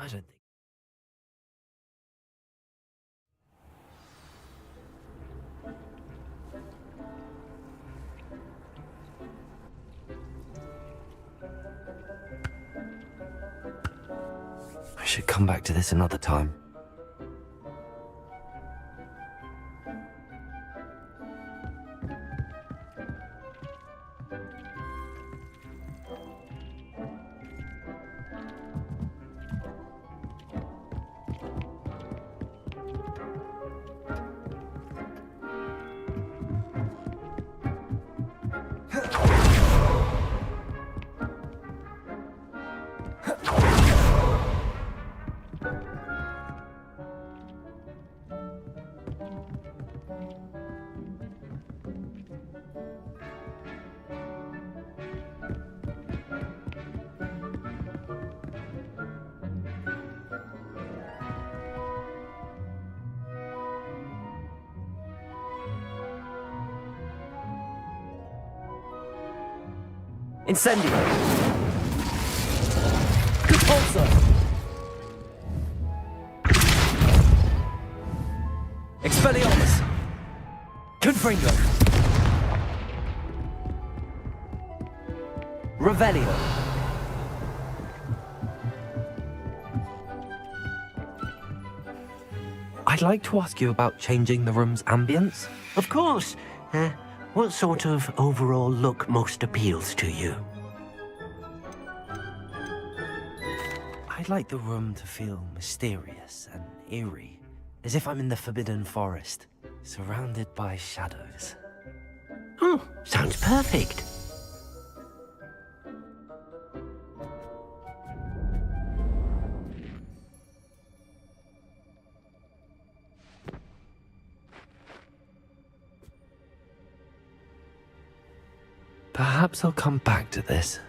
I don't think. I should come back to this another time. Incendio! Repulsor! Expelliarmus! Confringo! Revelio! I'd like to ask you about changing the room's ambience. Of course. What sort of overall look most appeals to you? I'd like the room to feel mysterious and eerie, as if I'm in the Forbidden Forest, surrounded by shadows. Oh, sounds perfect. Perhaps I'll come back to this.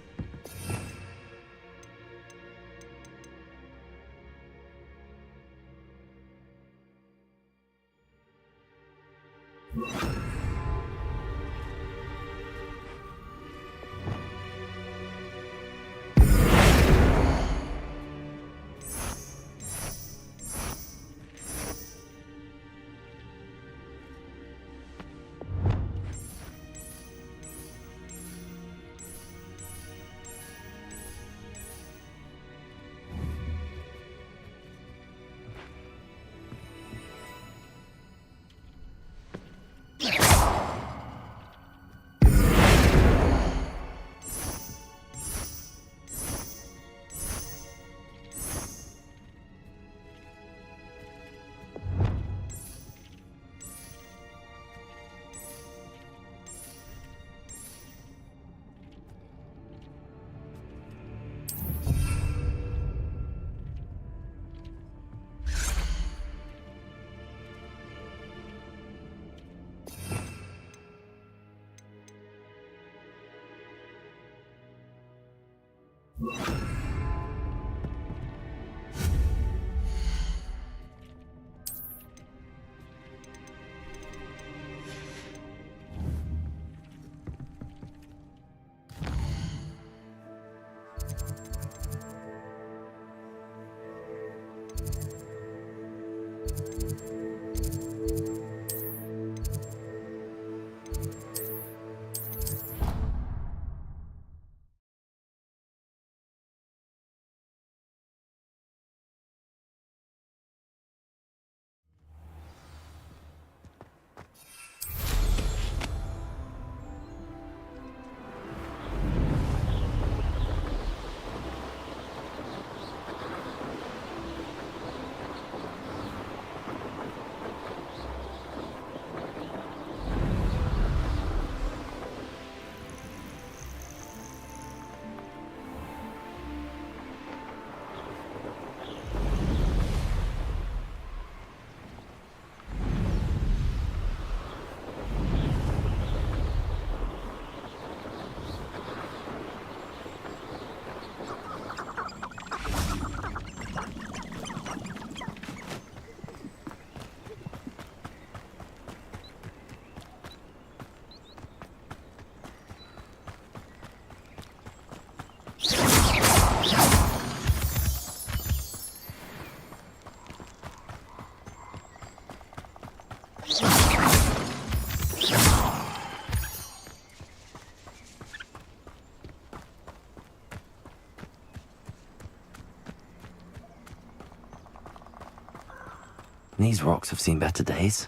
These rocks have seen better days.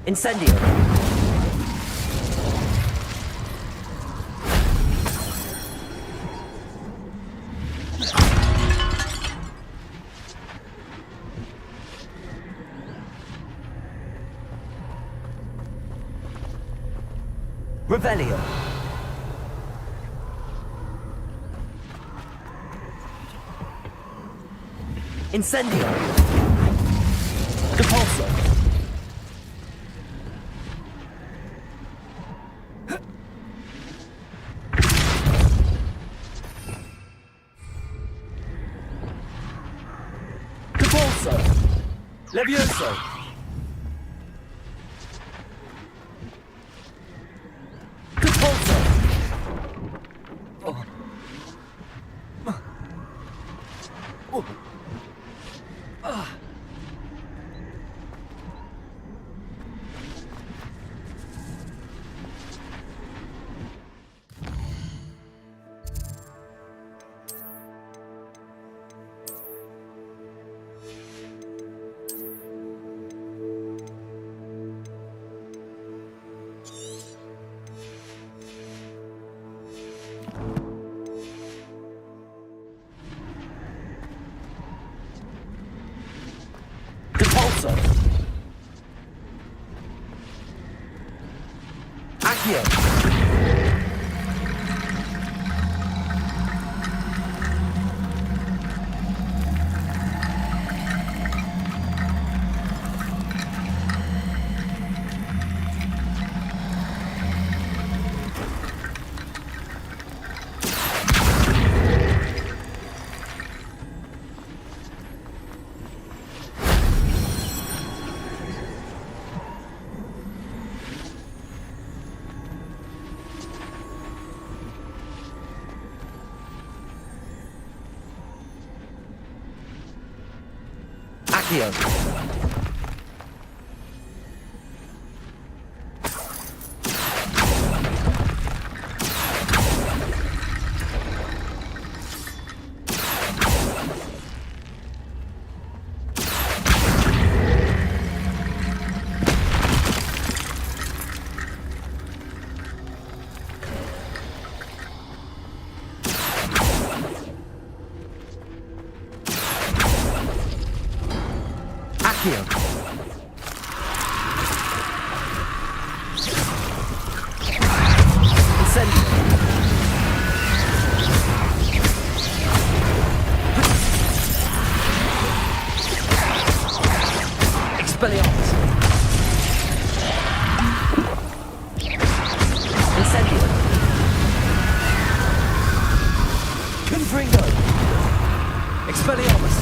Incendio! Revelio! Incendio! Depulso! Levioso! Depulso! Oh. Oh. Ah. Accio! Accio! Incendio! Expelliarmus! Incendio! Confringo! Expelliarmus!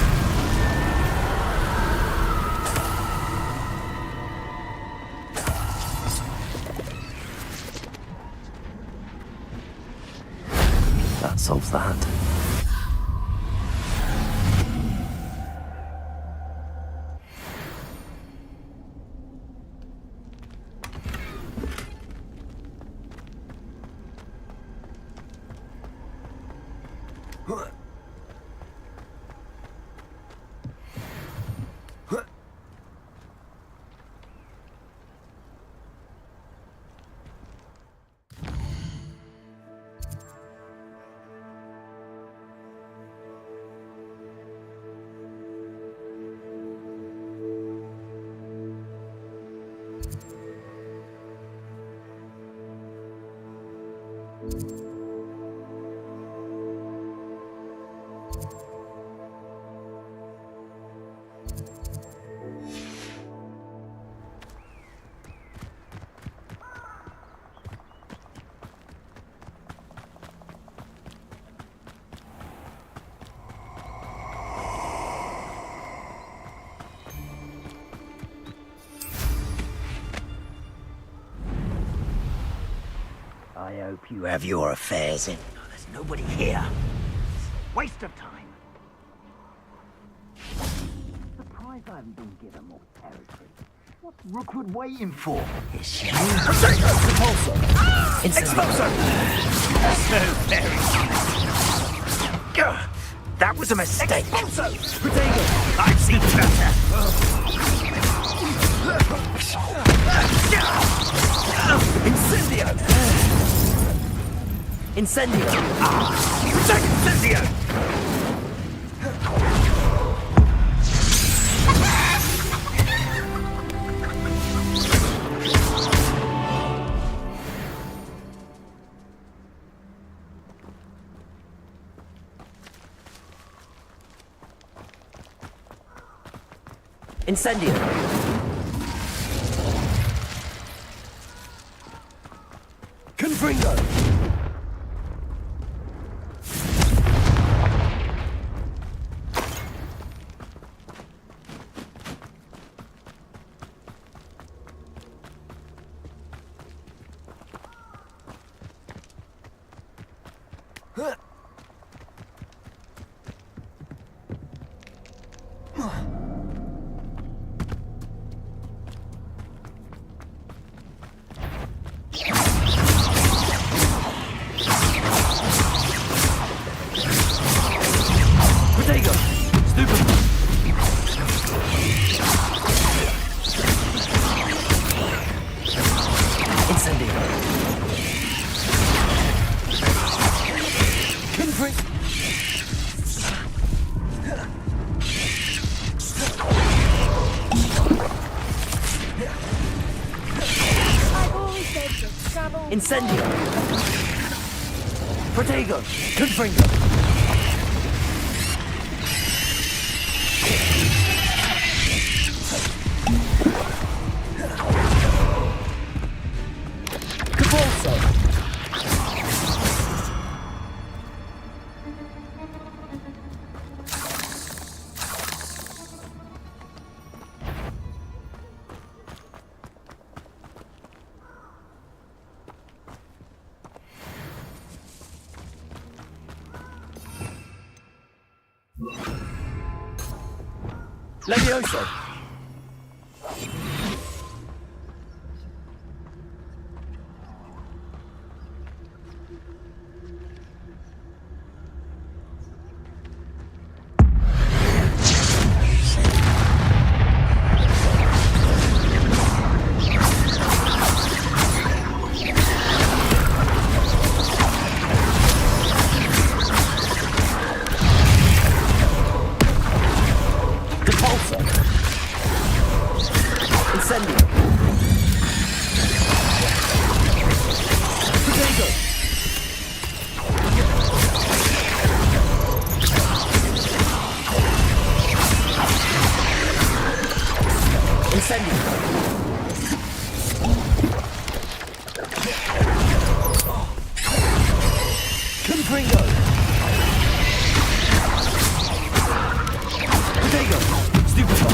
That solves that. I hope you have your affairs in. There's nobody here. Waste of time. Surprised I haven't been given more territory. What's Rookwood waiting for? It's you. Repulsor! Expulsor! So very Gah! That was a mistake. Expulsor! Protego! I've seen better. Incendio! Incendio! Protect Incendio! Incendio! Confringo! Protego! Stupid! Incendio! Confring! I've always said that travel. Incendio! Protego! Confringo! Levioso! Incendio! Protego! Incendio! Confringo! Protego! Stupefy!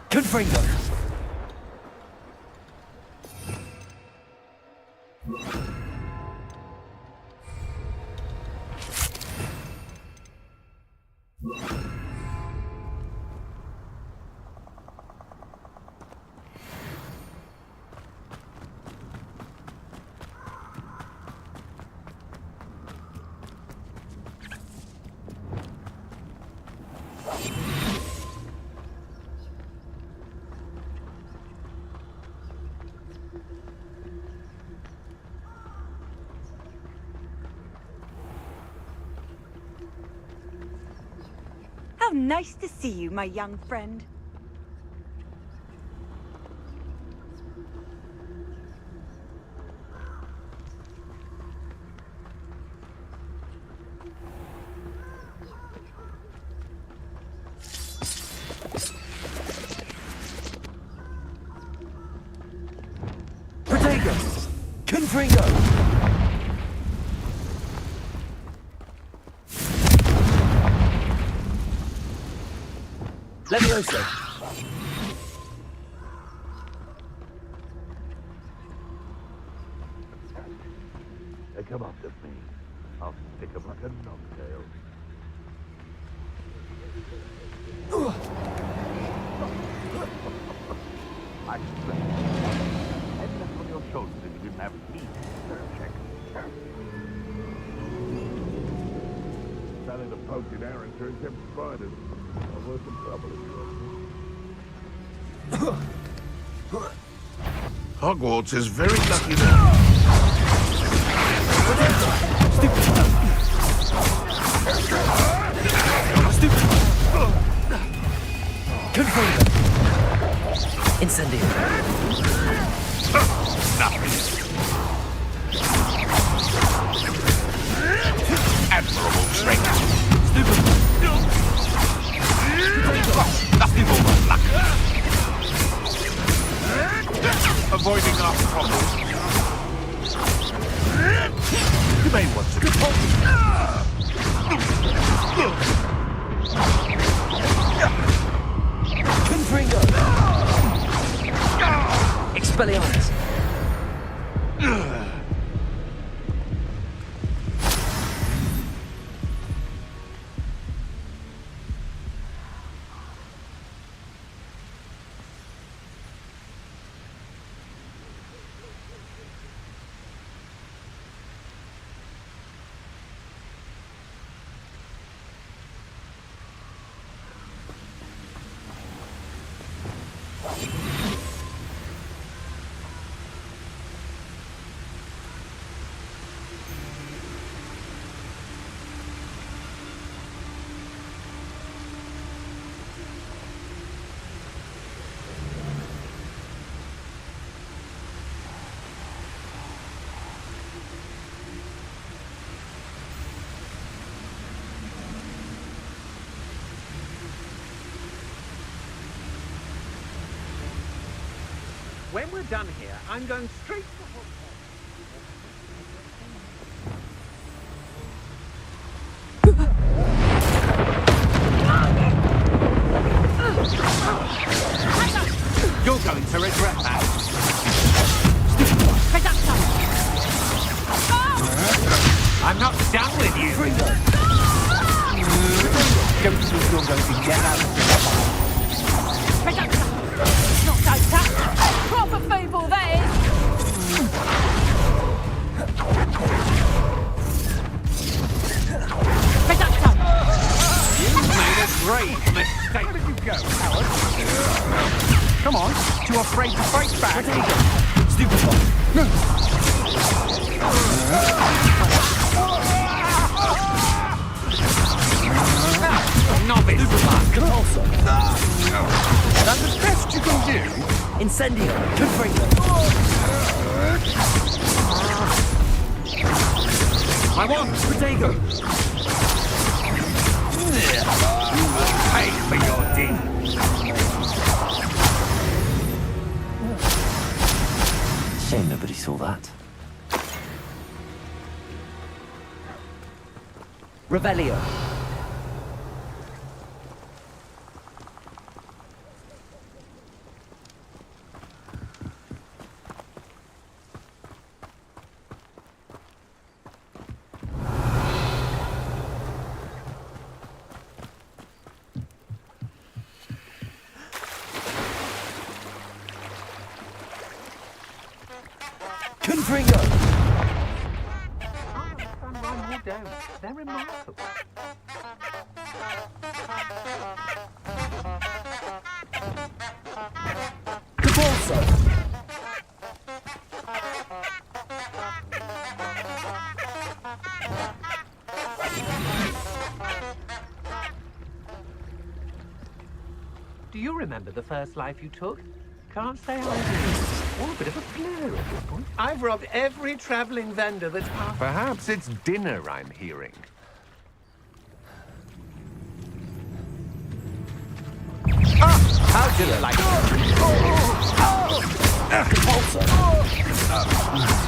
Confringo! How nice to see you, my young friend. Confringo! Levioso! They come up to me. I'll stick 'em like a knocktail. I swear. Head left on your shoulders if you didn't have heat. Check. Selling the poached Aaron turns them spiders. I'll worth some trouble if you want. Hogwarts is very lucky now. Confringo! Incendio! Admirable strength. Nothing more but luck. Avoiding our troubles. You may want to Confringo! Expelliarmus! When we're done here, I'm going straight to Hogwarts. You're going to regret that. I'm not done with you. Don't think you're going to get out of this. Not like that. Proper fable, that is. You made a great mistake. Where did you go, Howard? Come on, too afraid to fight back. Stupefy! Novice. Compulso! That's the best you can do. Incendio! Confringo! I want Protego! pay for your deeds. Shame nobody saw that. Revelio! Confringo! They're remarkable. Compulso! Do you remember the first life you took? Can't say I do. Or a bit of a flare at this point. I've robbed every travelling vendor that's passed. Perhaps it's dinner I'm hearing. How do you like it? Compulsor.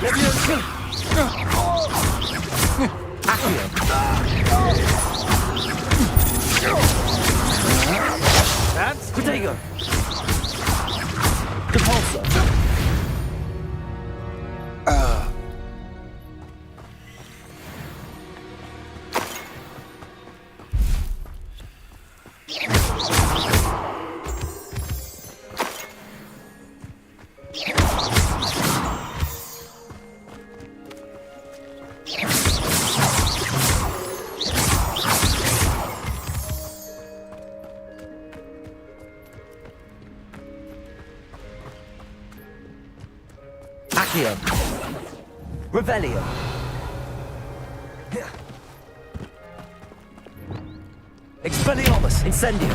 Leviosa. Accio. That's Protego. Compulsor. Accio. Revelio. Expelliarmus. Incendio.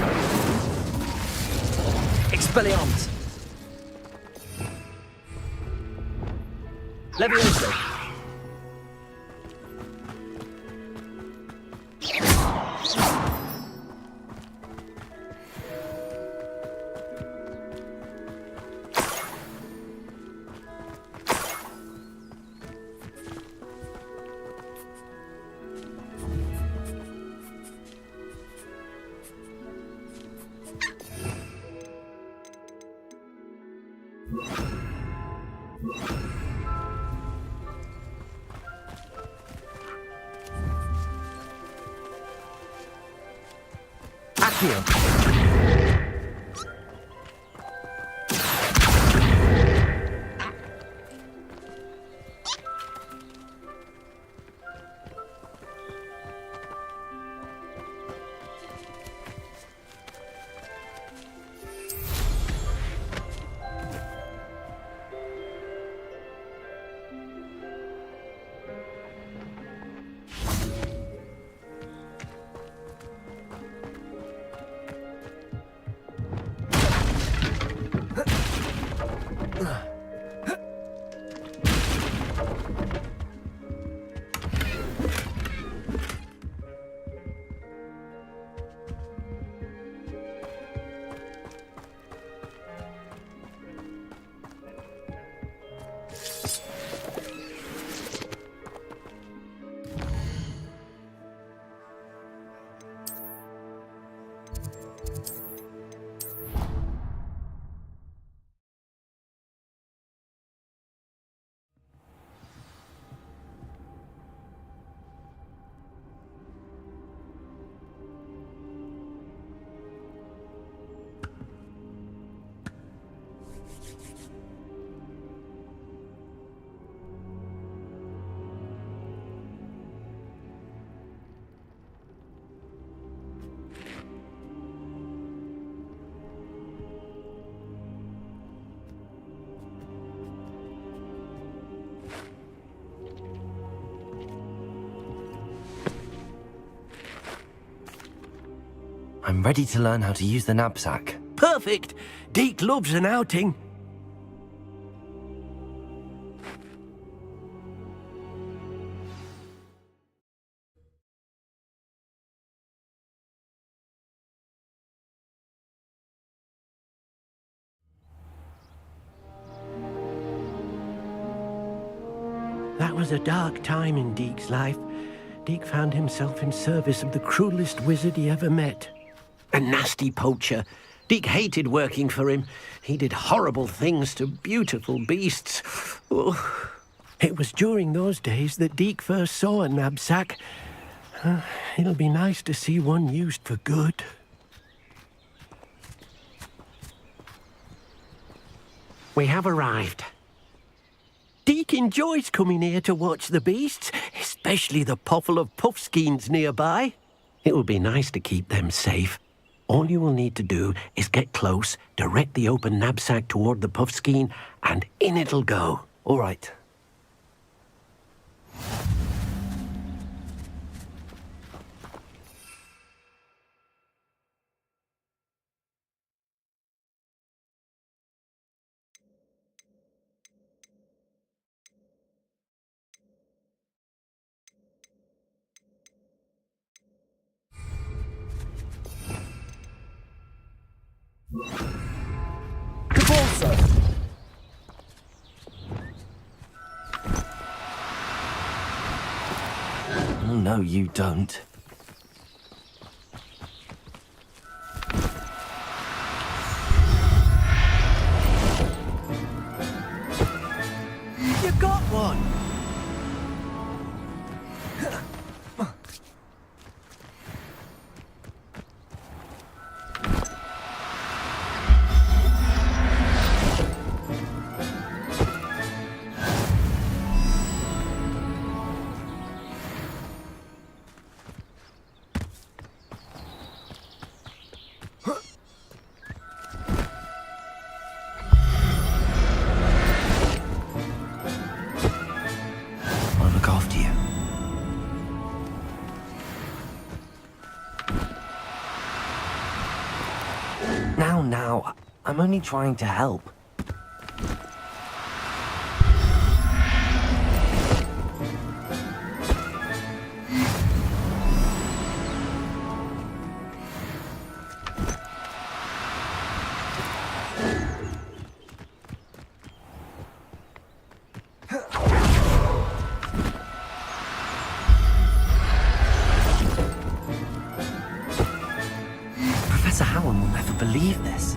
Expelliarmus. Leviosa. Accio. I'm ready to learn how to use the knapsack. Perfect. Deke loves an outing. That was a dark time in Deke's life. Deke found himself in service of the cruelest wizard he ever met. A nasty poacher. Deke hated working for him. He did horrible things to beautiful beasts. Oh. It was during those days that Deke first saw a knapsack. It'll be nice to see one used for good. We have arrived. Deke enjoys coming here to watch the beasts, especially the poffle of puffskeins nearby. It will be nice to keep them safe. All you will need to do is get close, direct the open knapsack toward the puffskein, and in it'll go. All right. Compulsor. No, you don't. You got one! I'll look after you. Now, I'm only trying to help. Professor Howard will never believe this.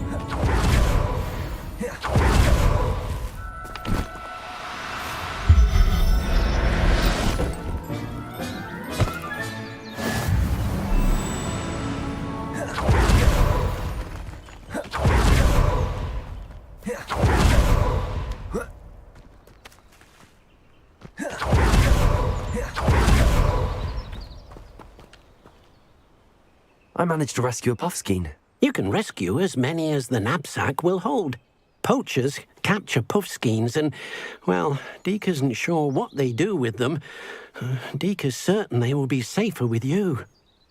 I managed to rescue a puffskein. You can rescue as many as the knapsack will hold. Poachers capture puffskeins and, well, Deke isn't sure what they do with them. Deke is certain they will be safer with you.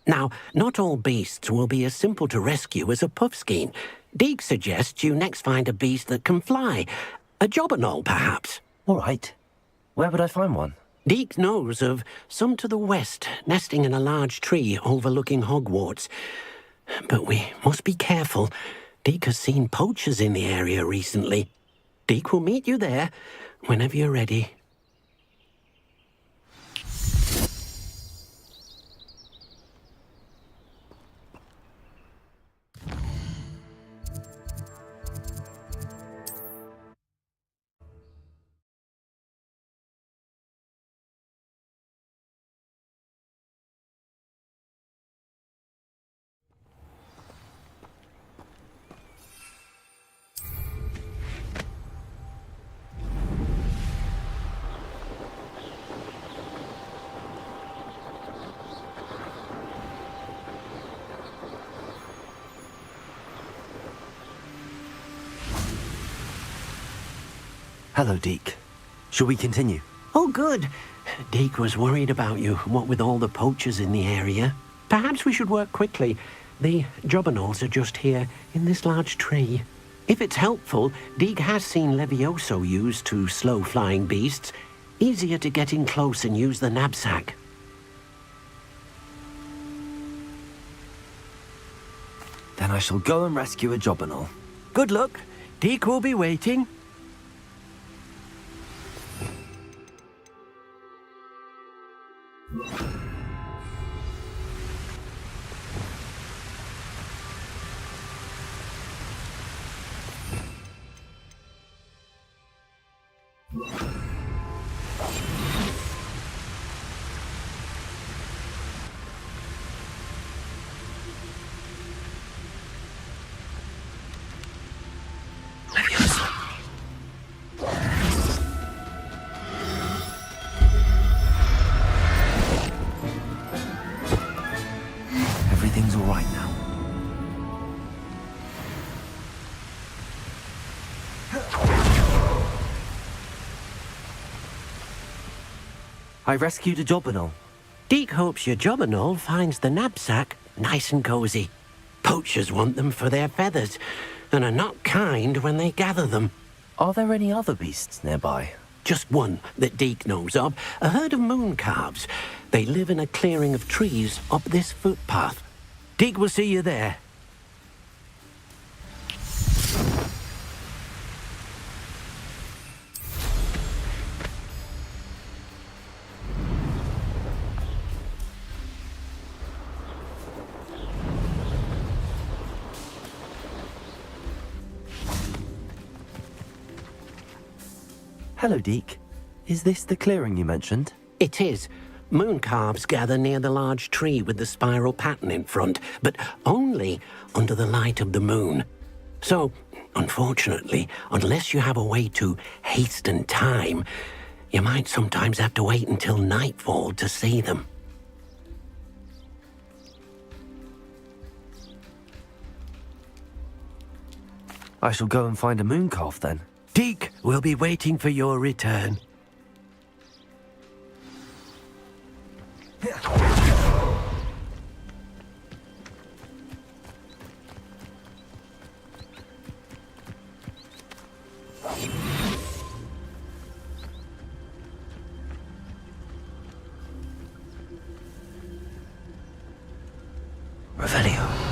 Now, not all beasts will be as simple to rescue as a puffskein. Deke suggests you next find a beast that can fly. A jobberknoll, perhaps. All right. Where would I find one? Deke knows of some to the west, nesting in a large tree overlooking Hogwarts. But we must be careful. Deke has seen poachers in the area recently. Deke will meet you there whenever you're ready. Hello, Deke. Shall we continue? Oh, good. Deke was worried about you, what with all the poachers in the area. Perhaps we should work quickly. The jobberknolls are just here, in this large tree. If it's helpful, Deke has seen Levioso used to slow flying beasts. Easier to get in close and use the knapsack. Then I shall go and rescue a jobberknoll. Good luck. Deke will be waiting. Everything's all right now. I rescued a jobberknoll. Deke hopes your jobberknoll finds the knapsack nice and cozy. Poachers want them for their feathers and are not kind when they gather them. Are there any other beasts nearby? Just one that Deke knows of, a herd of moon calves. They live in a clearing of trees up this footpath. Deke will see you there. Hello, Deke. Is this the clearing you mentioned? It is. Moon calves gather near the large tree with the spiral pattern in front, but only under the light of the moon. So, unfortunately, unless you have a way to hasten time, you might sometimes have to wait until nightfall to see them. I shall go and find a moon calf then. Deke will be waiting for your return. Revelio.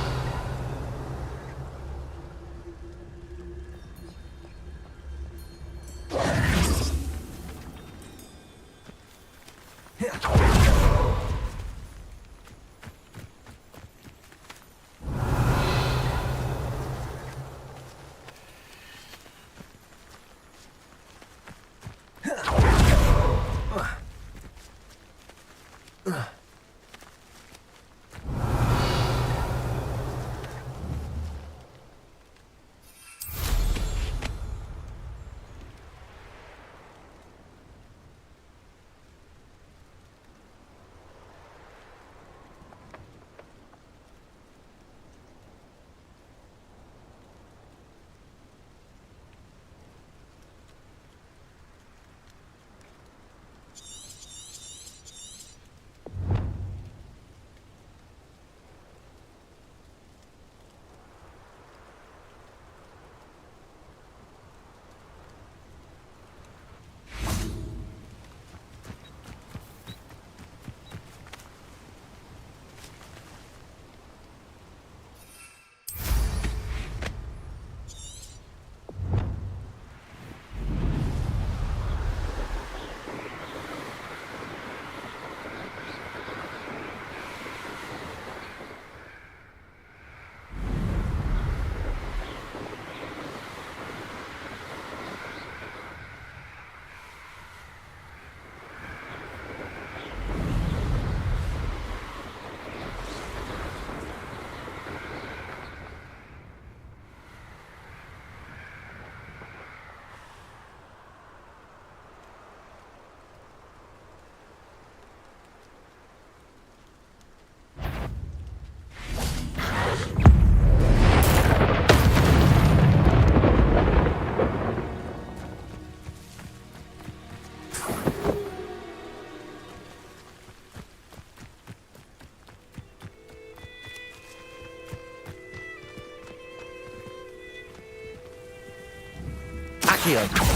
Accio.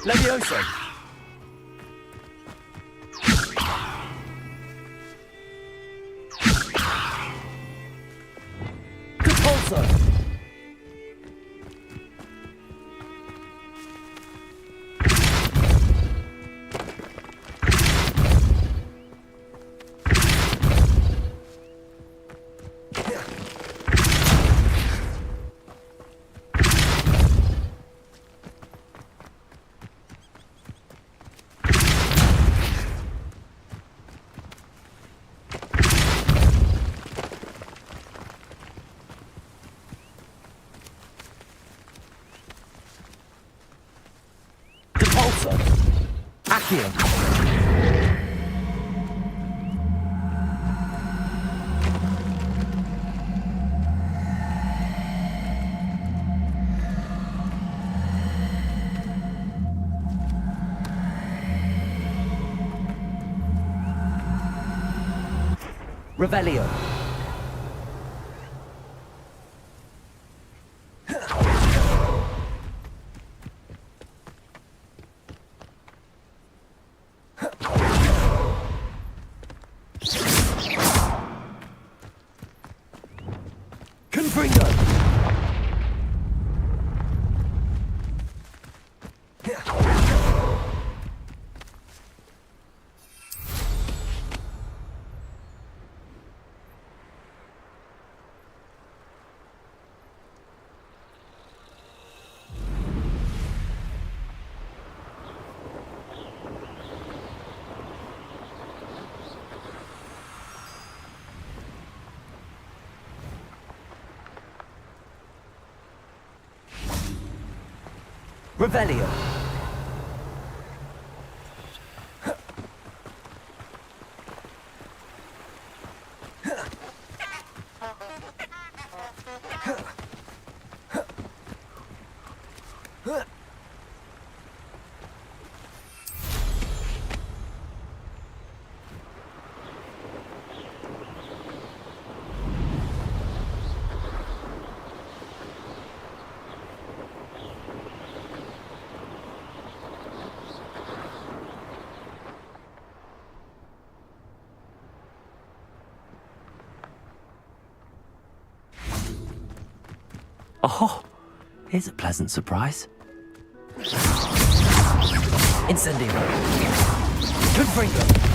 Levioso. Compulso. Revelio. Confringo. Revelio. Oh, here's a pleasant surprise. Incendio. Confringo.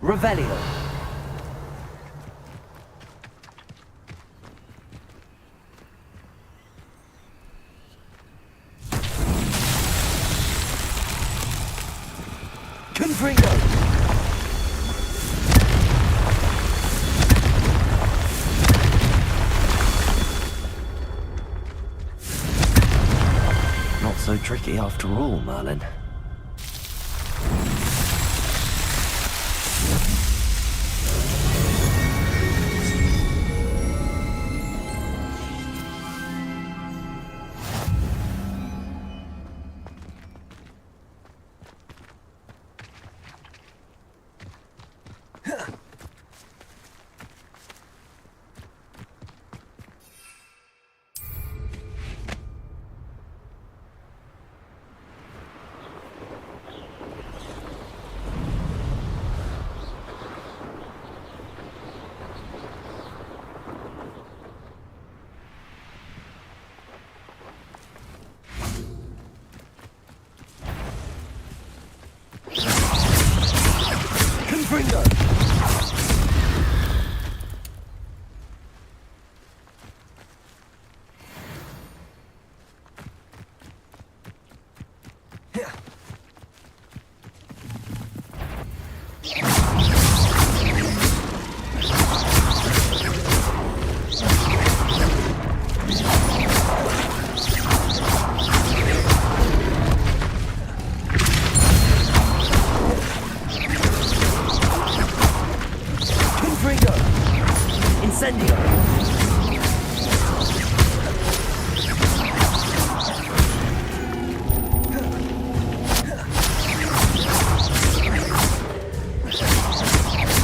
Revelio. Confringo. Not so tricky after all, Merlin. Confringo. Incendio.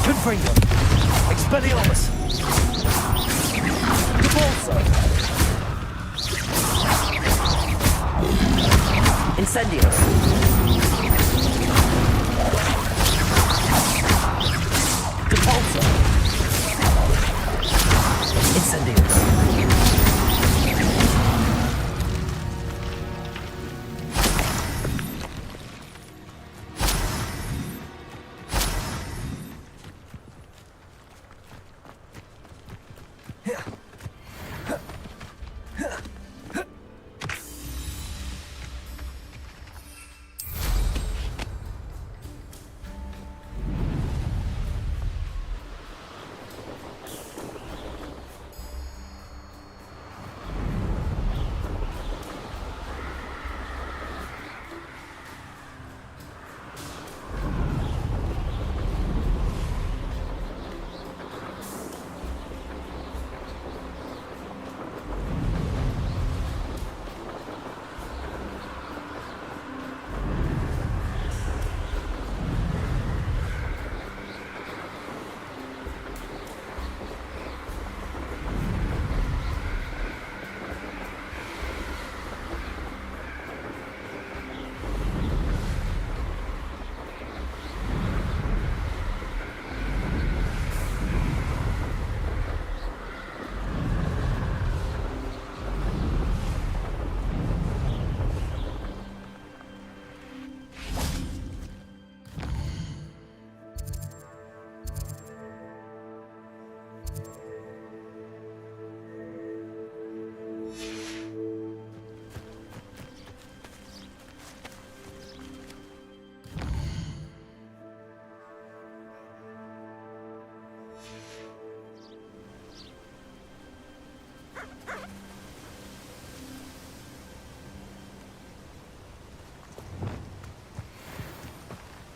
Confringo. Expelliarmus. Debolso. Incendio. Debolso. Incendio.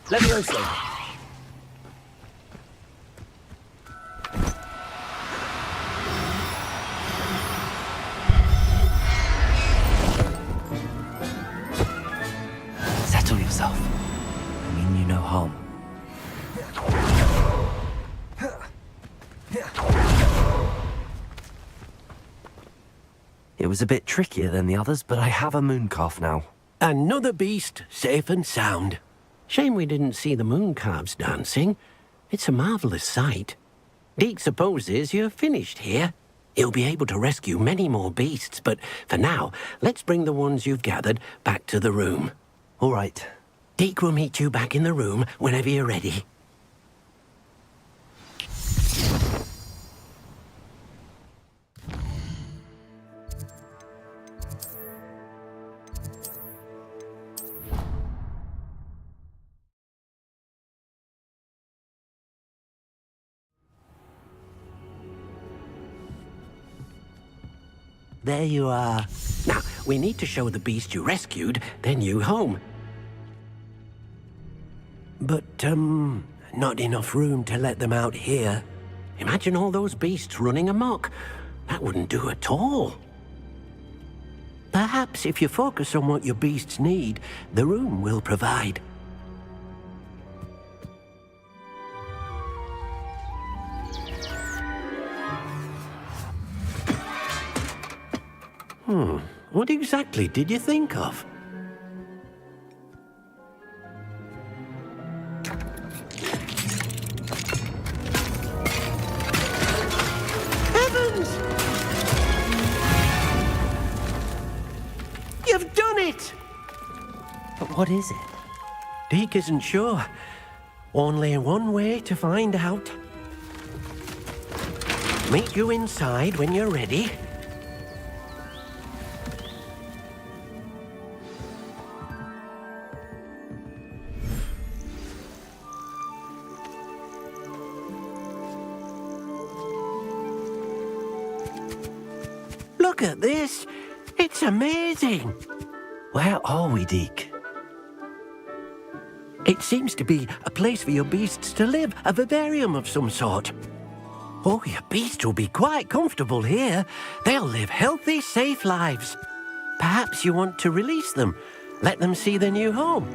Levioso. Settle yourself. I mean you no harm. It was a bit trickier than the others, but I have a mooncalf now. Another beast, safe and sound. Shame we didn't see the mooncalves dancing. It's a marvellous sight. Deke supposes you're finished here. He'll be able to rescue many more beasts, but for now, let's bring the ones you've gathered back to the room. All right. Deke will meet you back in the room whenever you're ready. There you are. Now, we need to show the beast you rescued their new home. But, not enough room to let them out here. Imagine all those beasts running amok. That wouldn't do at all. Perhaps if you focus on what your beasts need, the room will provide. What exactly did you think of? Heavens! You've done it! But what is it? Deke isn't sure. Only one way to find out. Meet you inside when you're ready. Look at this. It's amazing. Where are we, Deke? It seems to be a place for your beasts to live, a vivarium of some sort. Oh, your beasts will be quite comfortable here. They'll live healthy, safe lives. Perhaps you want to release them, let them see their new home.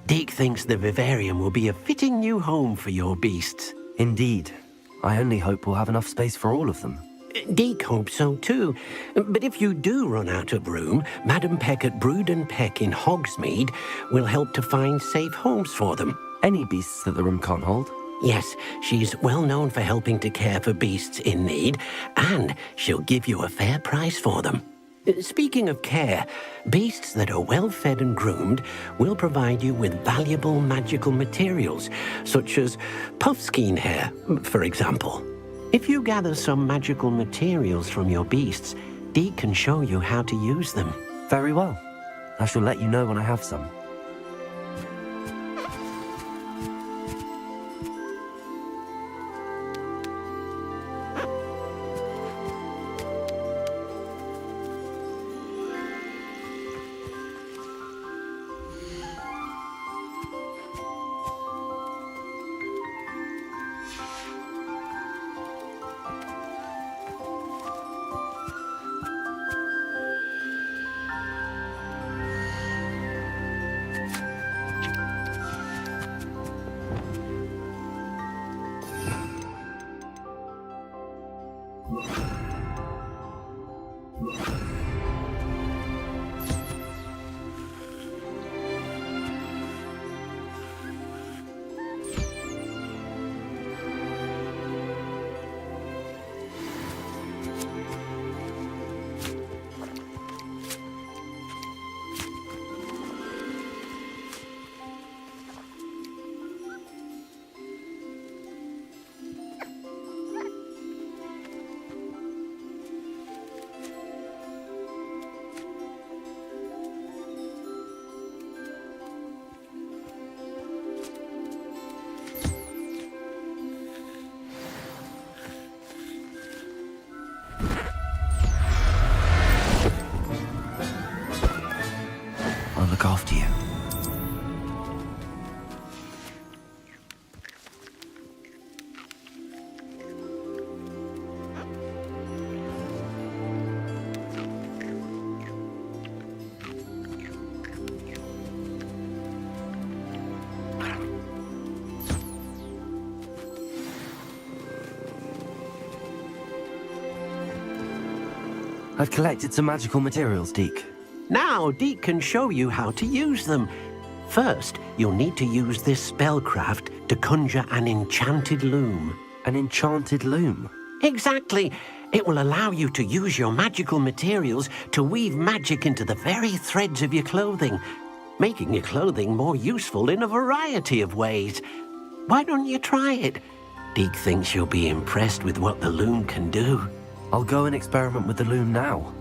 Deke thinks the vivarium will be a fitting new home for your beasts. Indeed. I only hope we'll have enough space for all of them. Deke hopes so too. But if you do run out of room, Madam Peck at Brood and Peck in Hogsmeade will help to find safe homes for them. Any beasts that the room can't hold? Yes, she's well known for helping to care for beasts in need, and she'll give you a fair price for them. Speaking of care, beasts that are well fed and groomed will provide you with valuable magical materials, such as puffskein hair, for example. If you gather some magical materials from your beasts, Deke can show you how to use them. Very well. I shall let you know when I have some. I've collected some magical materials, Deke. Now, Deke can show you how to use them. First, you'll need to use this spellcraft to conjure an enchanted loom. An enchanted loom? Exactly. It will allow you to use your magical materials to weave magic into the very threads of your clothing, making your clothing more useful in a variety of ways. Why don't you try it? Deke thinks you'll be impressed with what the loom can do. I'll go and experiment with the loom now.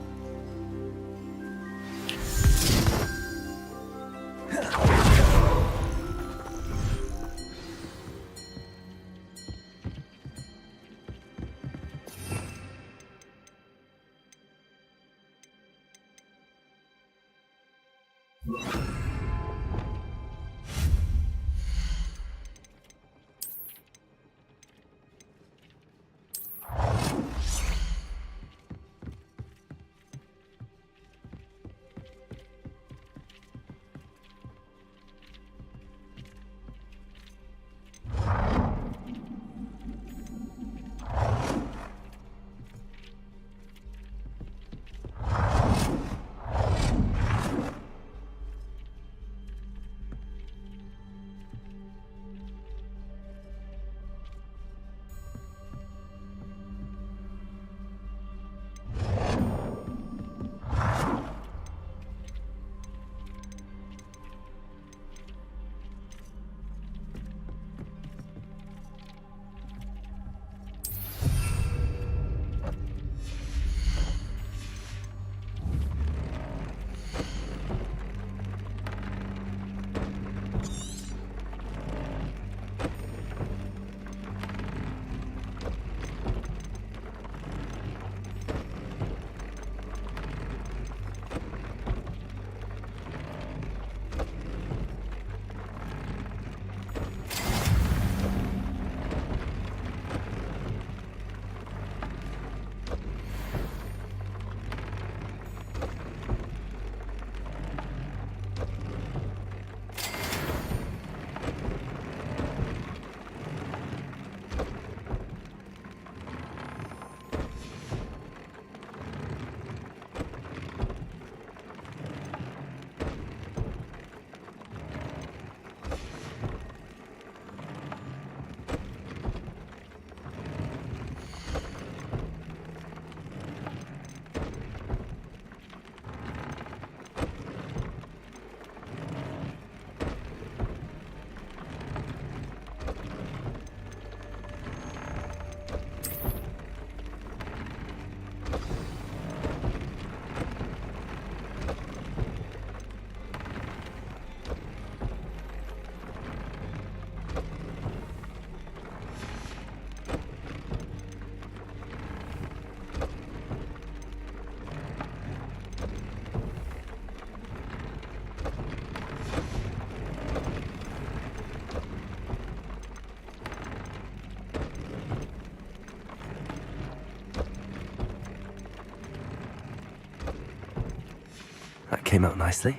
That came out nicely.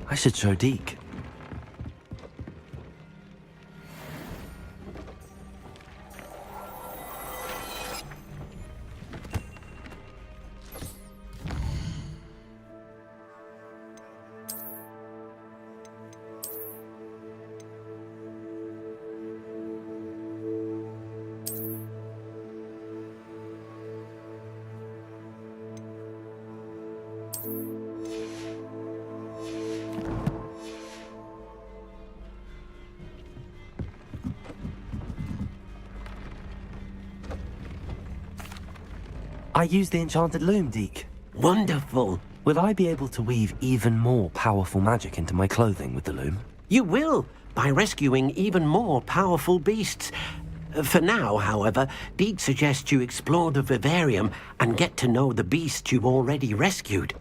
I should show Deke. I used the enchanted loom, Deke. Wonderful. Will I be able to weave even more powerful magic into my clothing with the loom? You will, by rescuing even more powerful beasts. For now, however, Deke suggests you explore the vivarium and get to know the beasts you've already rescued.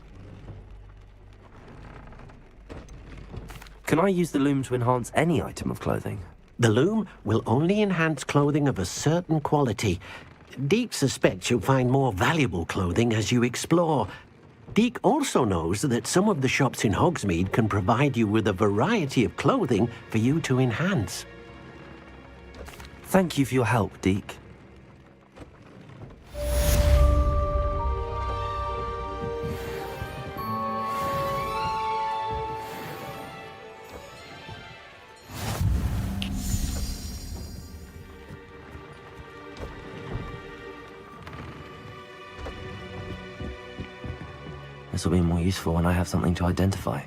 Can I use the loom to enhance any item of clothing? The loom will only enhance clothing of a certain quality. Deke suspects you'll find more valuable clothing as you explore. Deke also knows that some of the shops in Hogsmeade can provide you with a variety of clothing for you to enhance. Thank you for your help, Deke. This will be more useful when I have something to identify.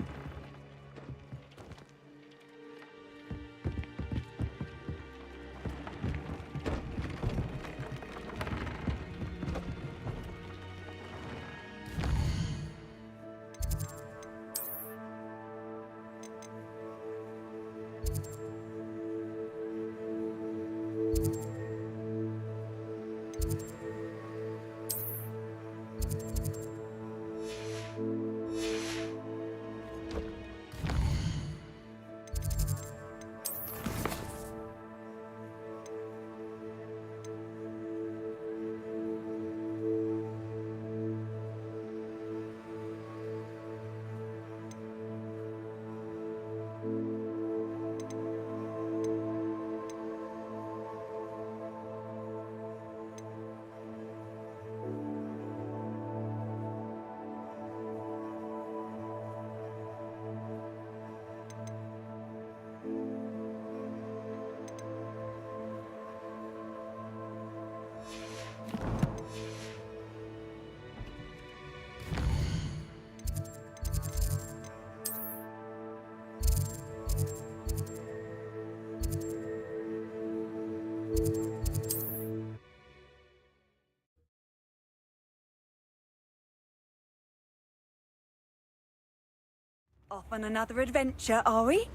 Off on another adventure, are we?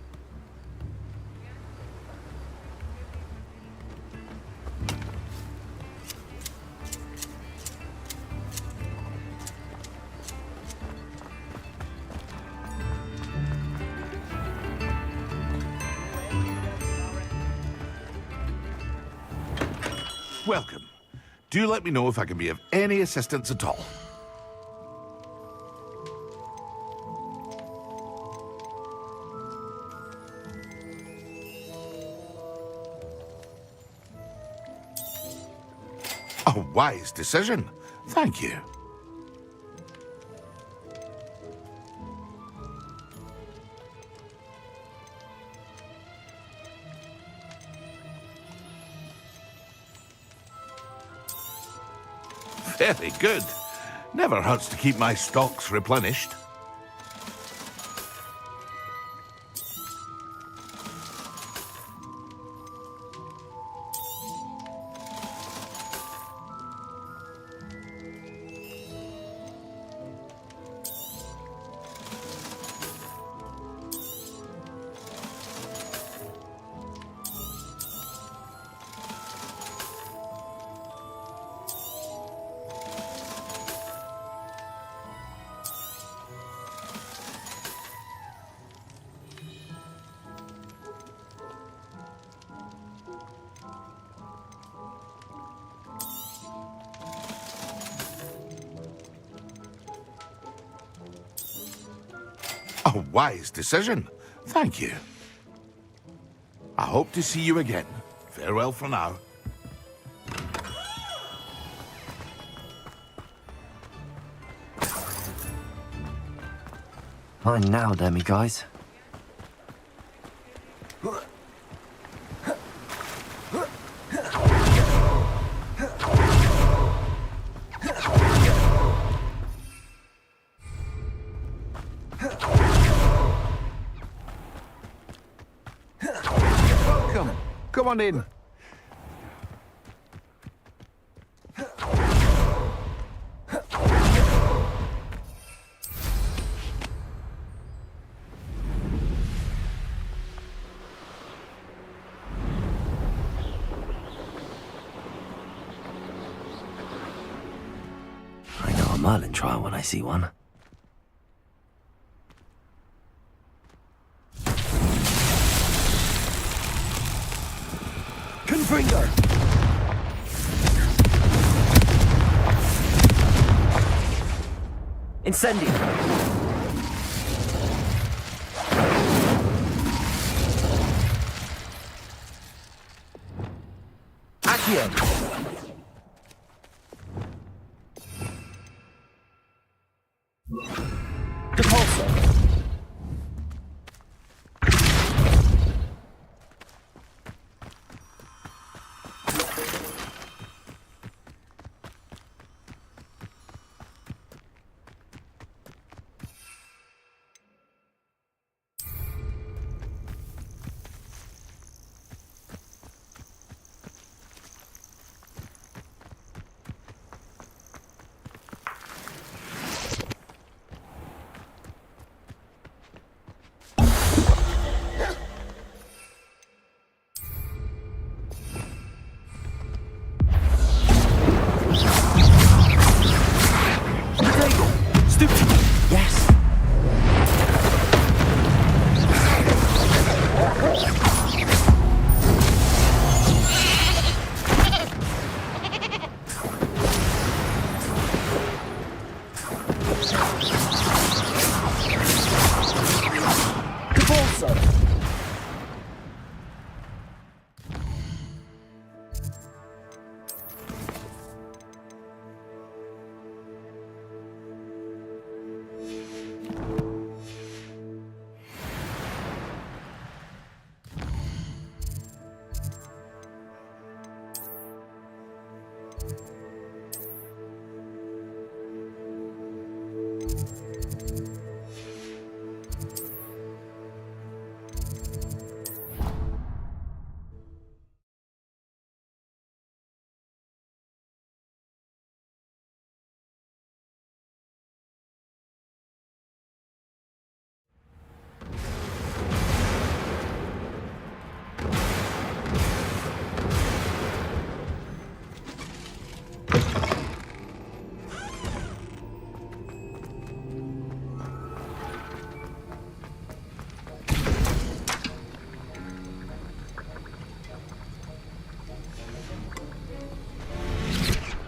Welcome. Do let me know if I can be of any assistance at all. A wise decision. Thank you. Very good. Never hurts to keep my stocks replenished. A wise decision. Thank you. I hope to see you again. Farewell for now. Fine now, Demi guys. Come on in. I know a Merlin trial when I see one. Confringo! Incendio! Accio! Depulso!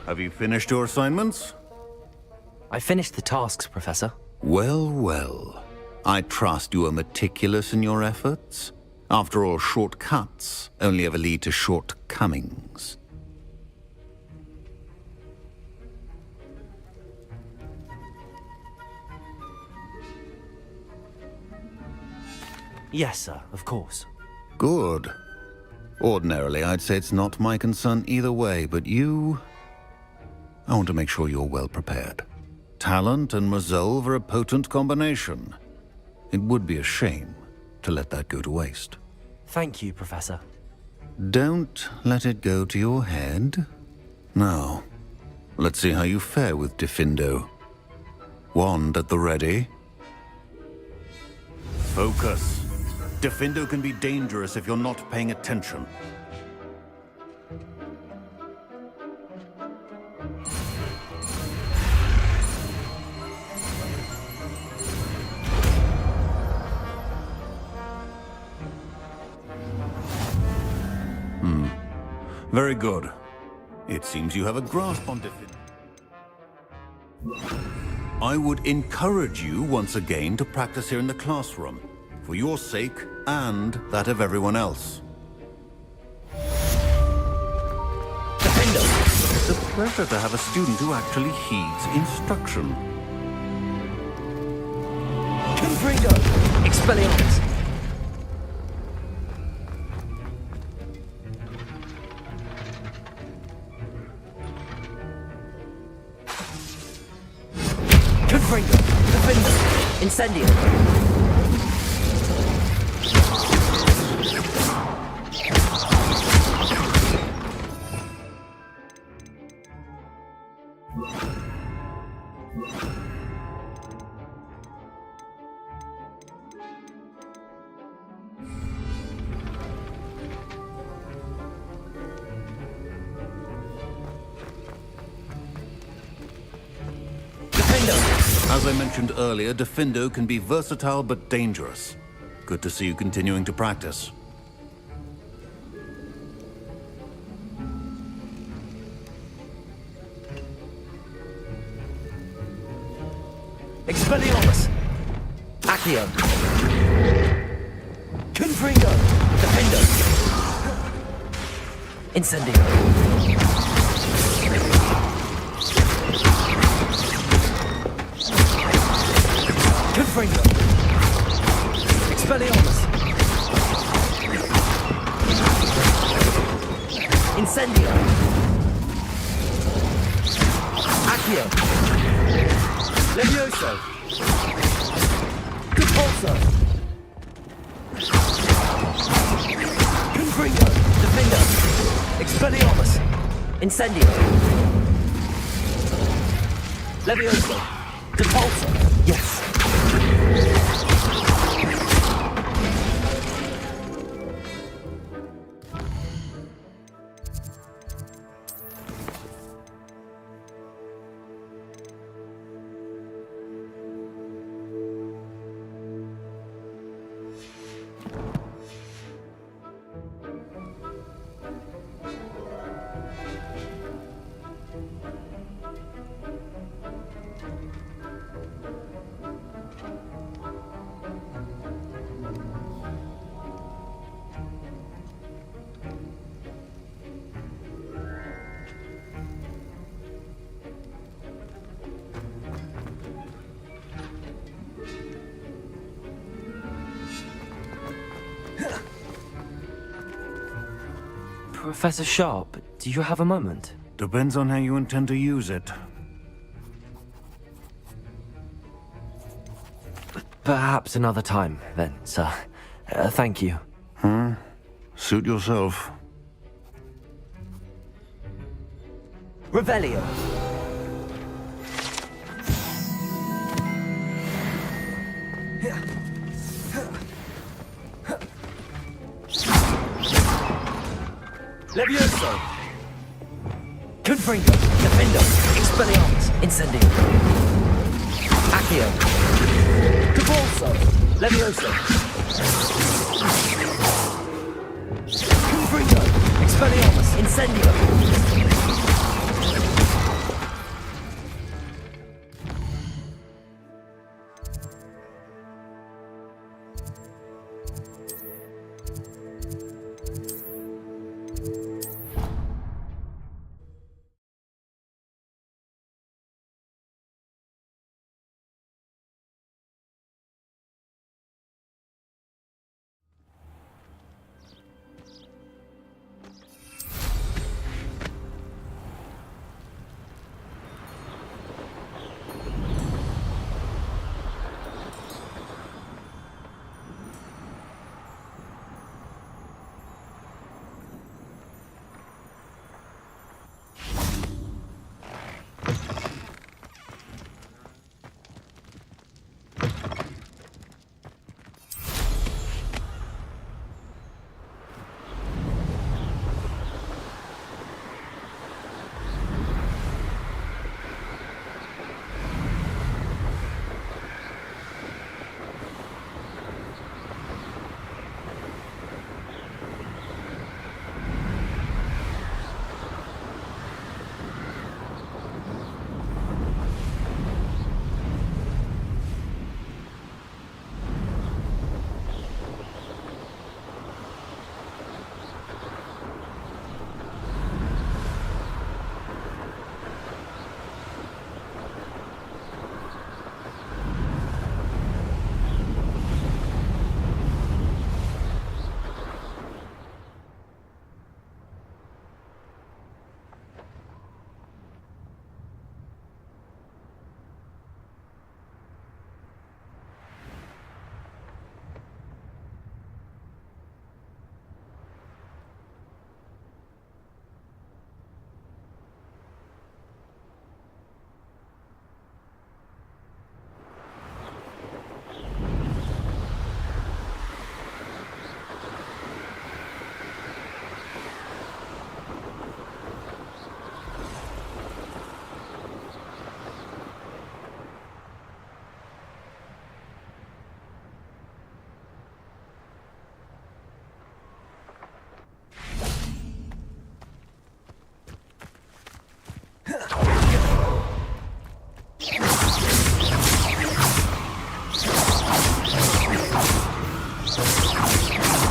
Have you finished your assignments? I finished the tasks, Professor. Well, well. I trust you are meticulous in your efforts. After all, shortcuts only ever lead to shortcomings. Yes, sir, of course. Good. Ordinarily, I'd say it's not my concern either way, but you... I want to make sure you're well prepared. Talent and resolve are a potent combination. It would be a shame to let that go to waste. Thank you, Professor. Don't let it go to your head. Now, let's see how you fare with Diffindo. Wand at the ready. Focus. Diffindo can be dangerous if you're not paying attention. Very good. It seems you have a grasp on Diffindo. I would encourage you once again to practice here in the classroom, for your sake and that of everyone else. Defender! It's a pleasure to have a student who actually heeds instruction. Confringo! Expelliarmus! Confringo! Defender! Incendio! As I mentioned earlier, Diffindo can be versatile but dangerous. Good to see you continuing to practice. Expelliarmus! Accio! Confringo! Defendo! Incendio! Confringo! Expelliarmus! Incendio! Accio! Levioso! Repulso! Confringo! Defender! Expelliarmus! Incendio! Levioso! Repulso! Yes! Professor Sharp, do you have a moment? Depends on how you intend to use it. Perhaps another time, then, sir. Thank you. Suit yourself. Revelio. Levioso. Confringo. Defendo. Expelliarmus. Incendio. Accio. Cabalso. Levioso. Confringo. Expelliarmus. Incendio.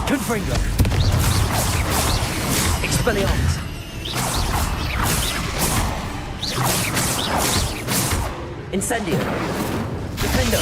Confringo. Expelliarmus. Incendio. Defendo.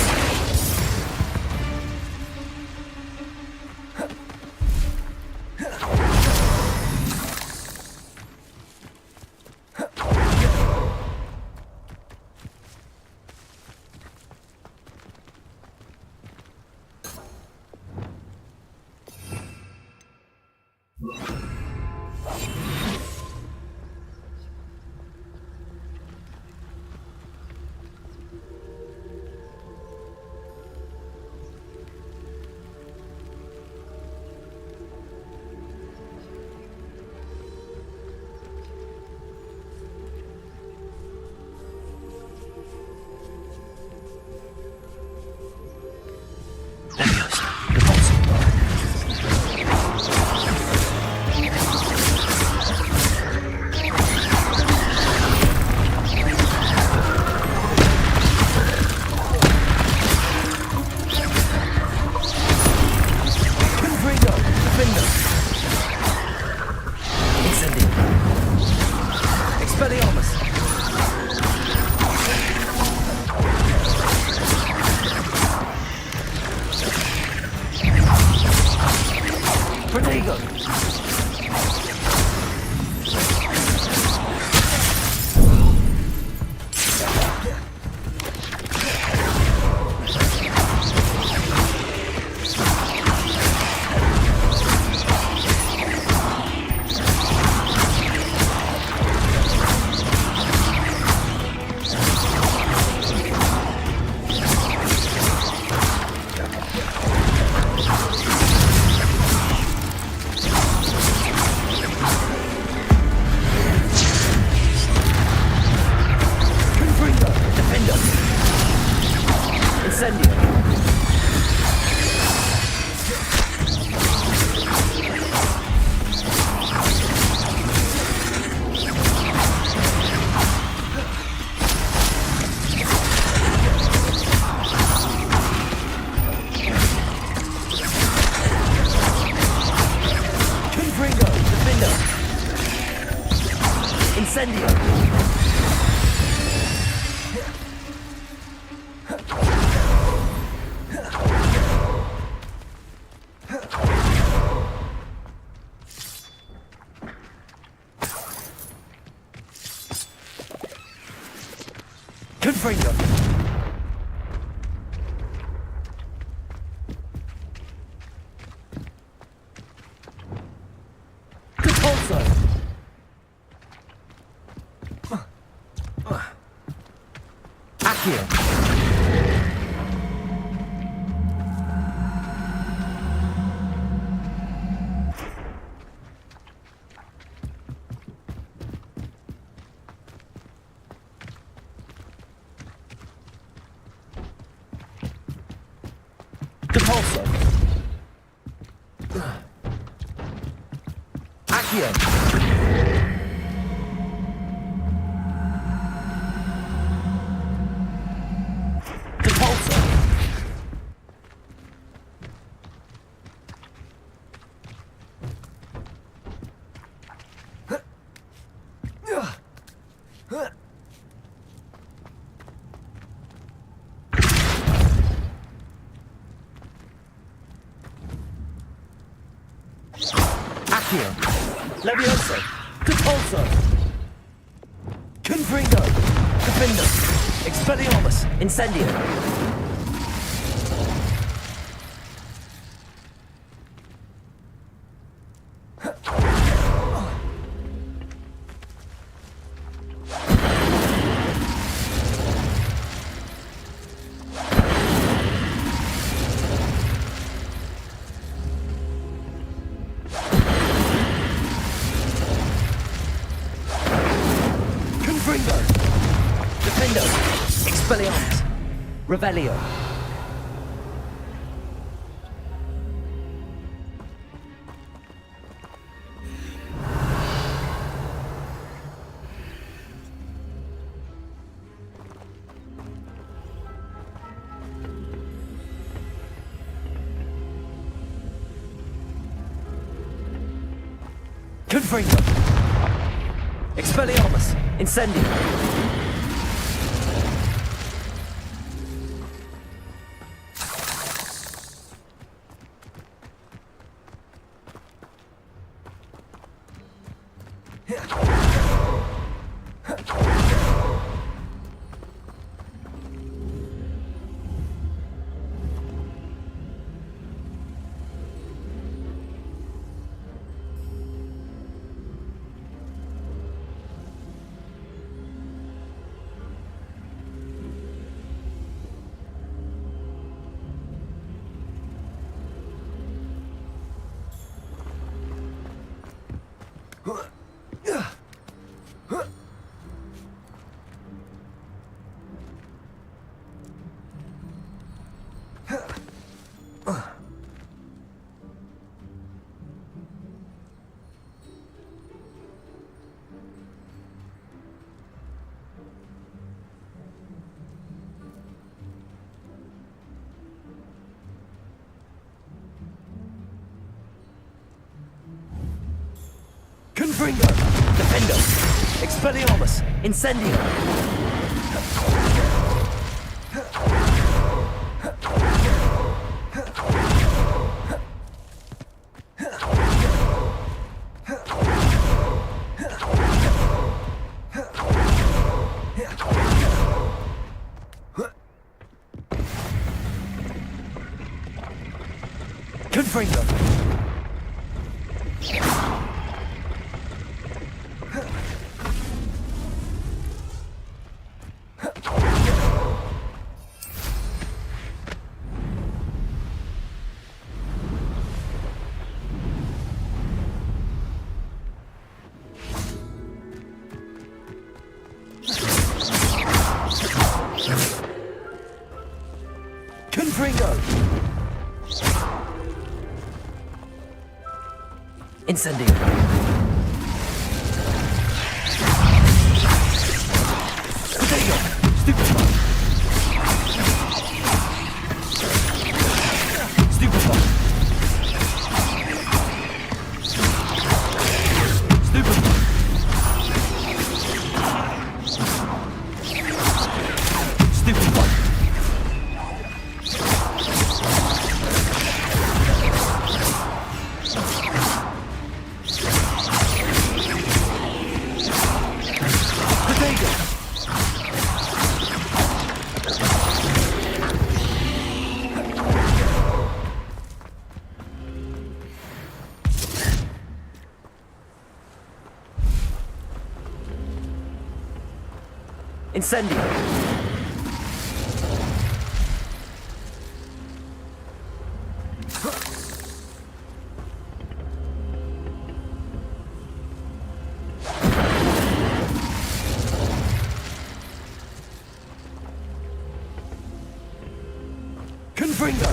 Incendio. Confringo. Defendo. Incendio. Confringo. Repulso. Accio. Repulso. Accio. Repulso. Accio. Levioso. Repulso. Confringo. Defendo. Expelliarmus. Incendio. Confringo. Defendo. Expelliarmus. Revelio. Confringo. Expelliarmus. Incendio. Confringo. Defendo. Expelliarmus. Incendio. Confringo. Confringo! Incendio! Potato! Stupefy! Stupefy! Stupefy! Stupefy! Potato! Incendio! Confringo!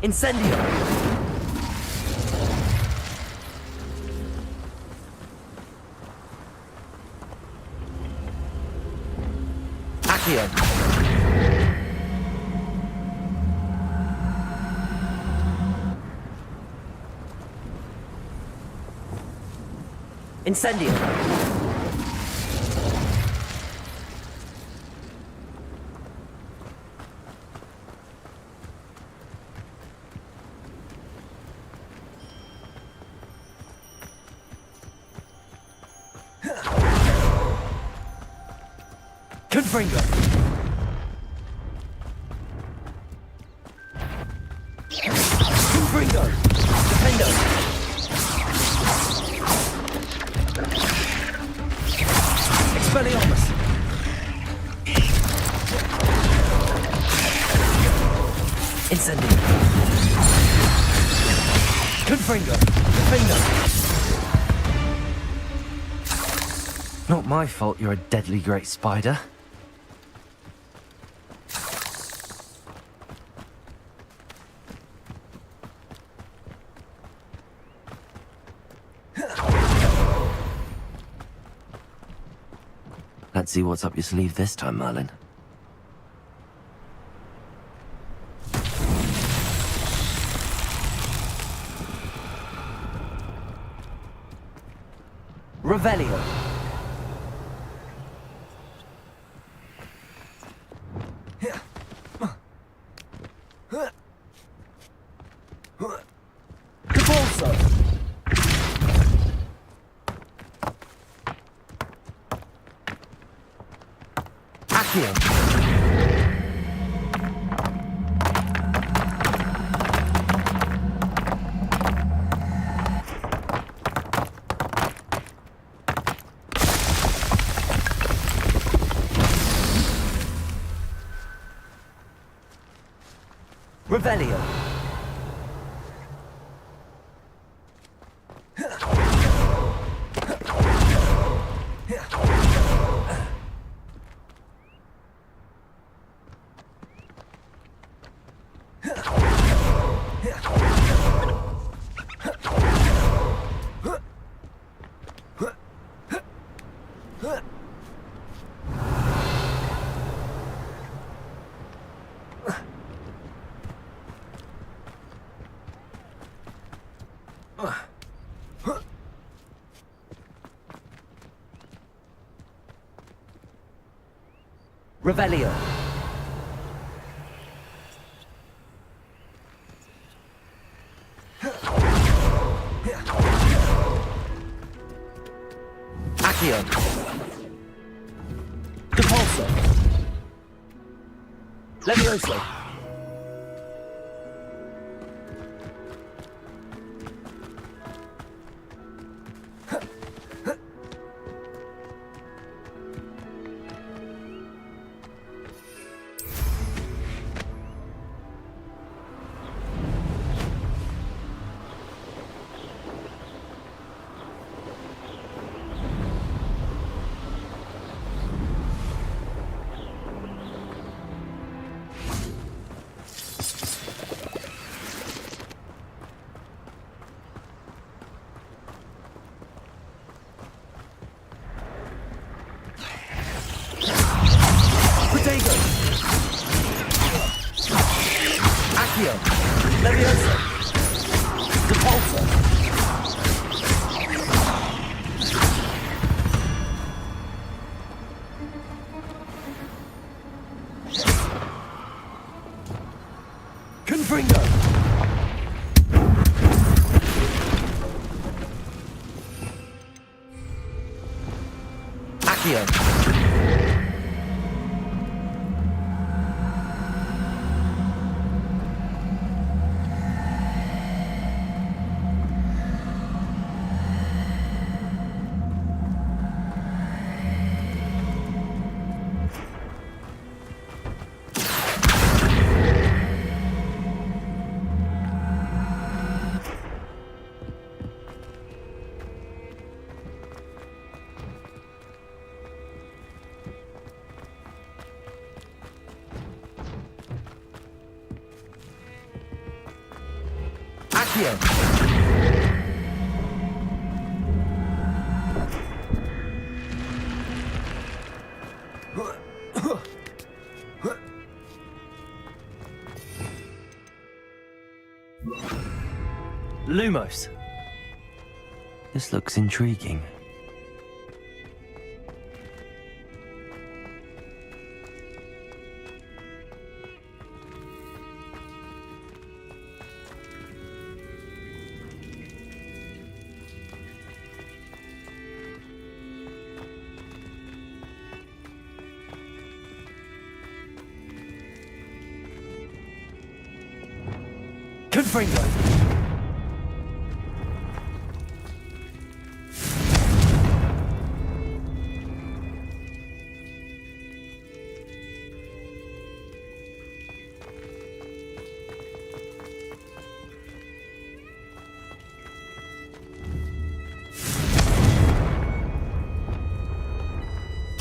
Incendio! Accio! Incendio! Confringo! Confringo! Defendo! Expelliarmus! Incendio! Confringo! Defendo! Not my fault you're a deadly great spider. Let's see what's up your sleeve this time, Merlin. Revelio. Capolso. Accio. Revelio. Revelio. Accio. Depulso. Levioso. Accio. Accio. Lumos. This looks intriguing. Confringo.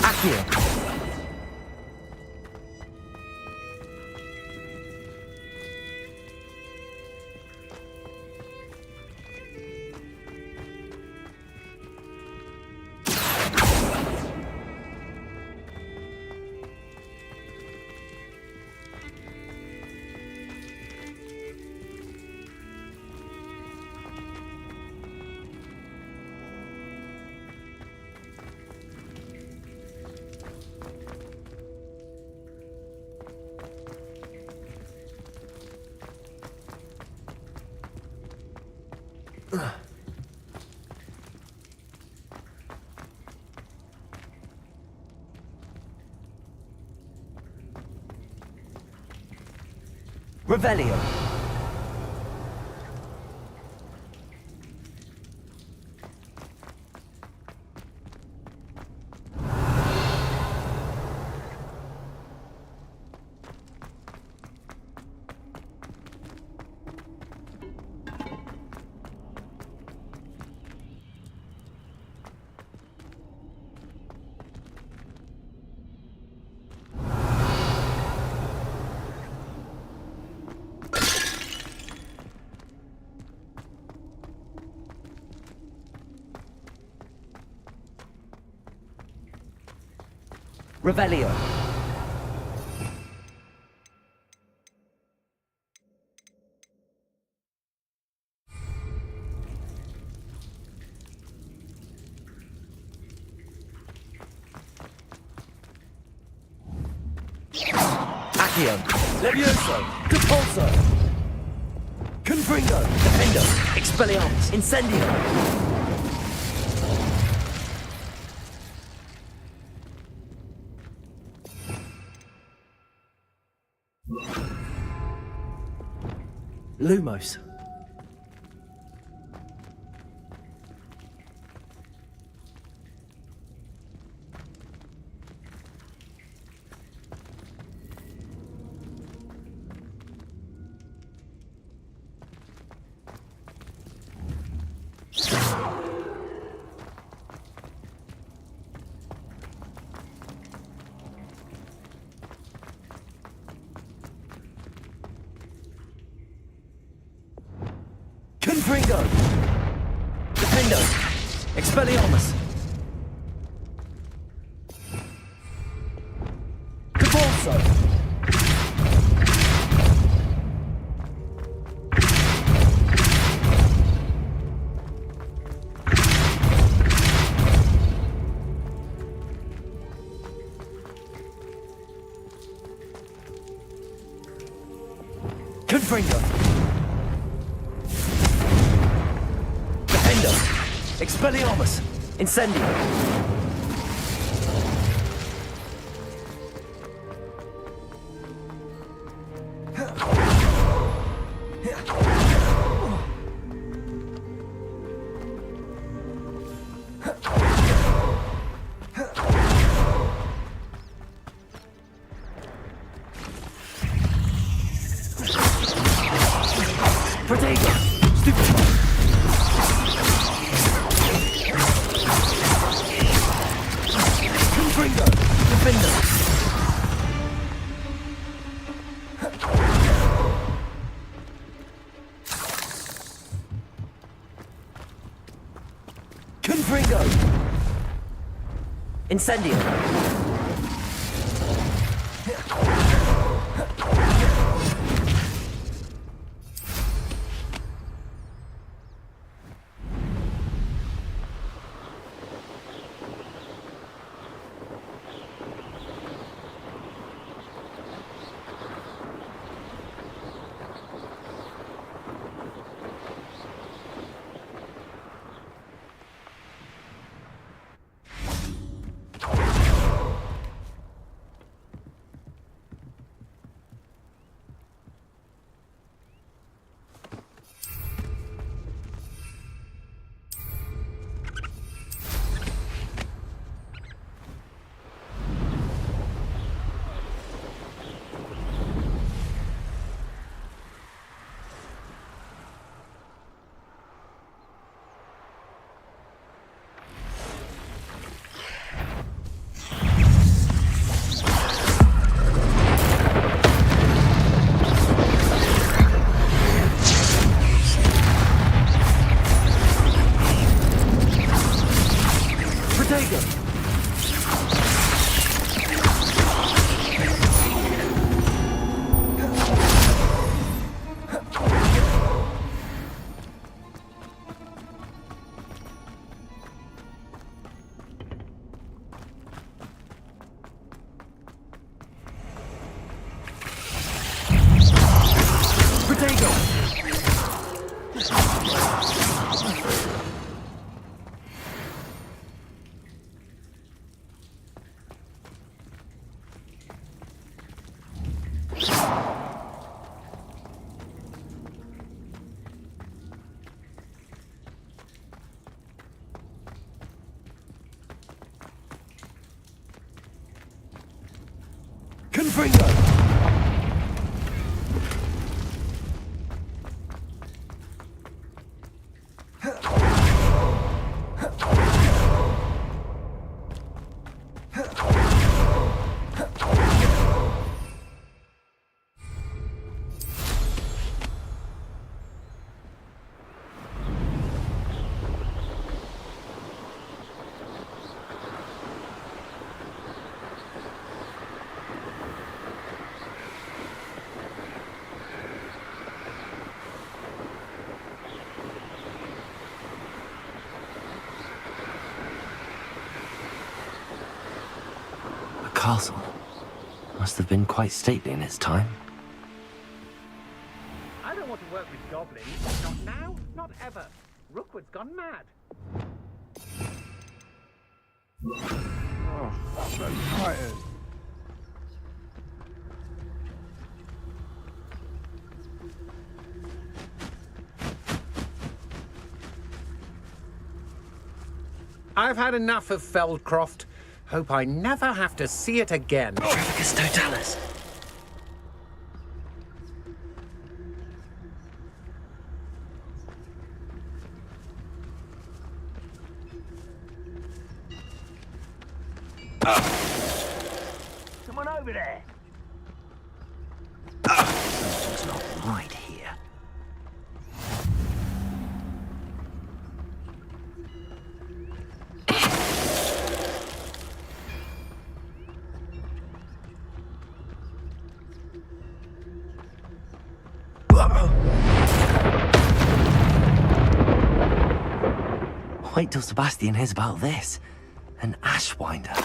Accio. Revelio. Revelio. Accio. Levioso. Repulso. Confringo. Defendo. Expelliarmus. Incendio. Lumos. Confringo. Defendo. Expelliarmus. Cabalso. Confringo. Expelliarmus! Incendio! Confringo! Defender! Confringo! Incendio! Confringo! Castle must have been quite stately in its time. I don't want to work with goblins. Not now, not ever. Rookwood's gone mad. Oh, so tired. I've had enough of Feldcroft. Hope I never have to see it again. Trafficus Totalis. Someone over there. Something's not right here. Wait till Sebastian hears about this. An Ashwinder.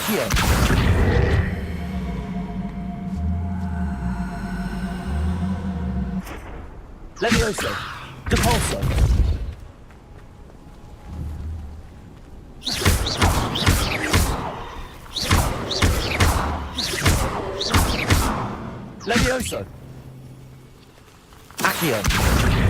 Accio. Levioso. Depulso. Levioso. Accio.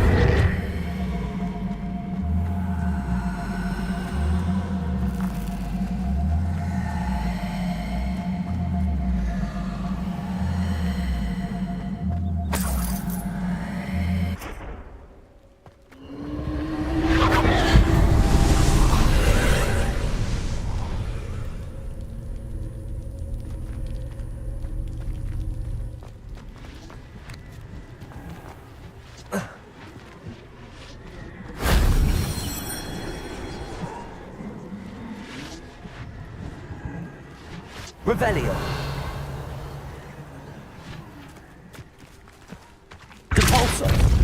Revelio. Depulso.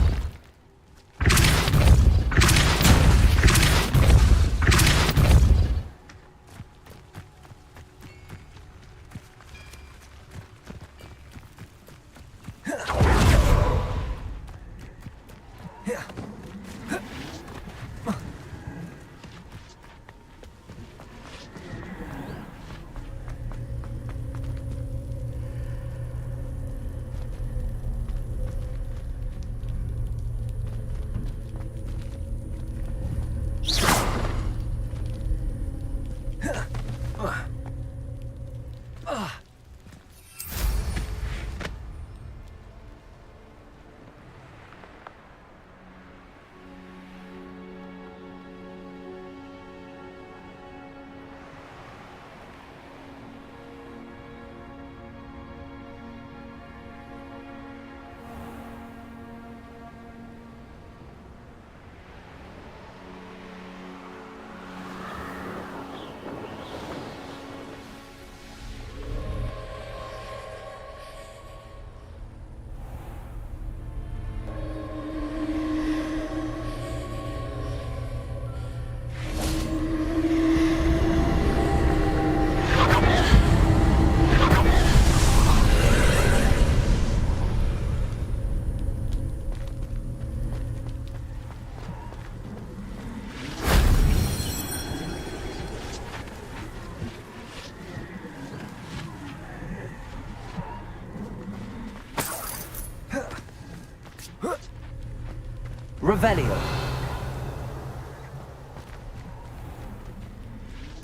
Revelio.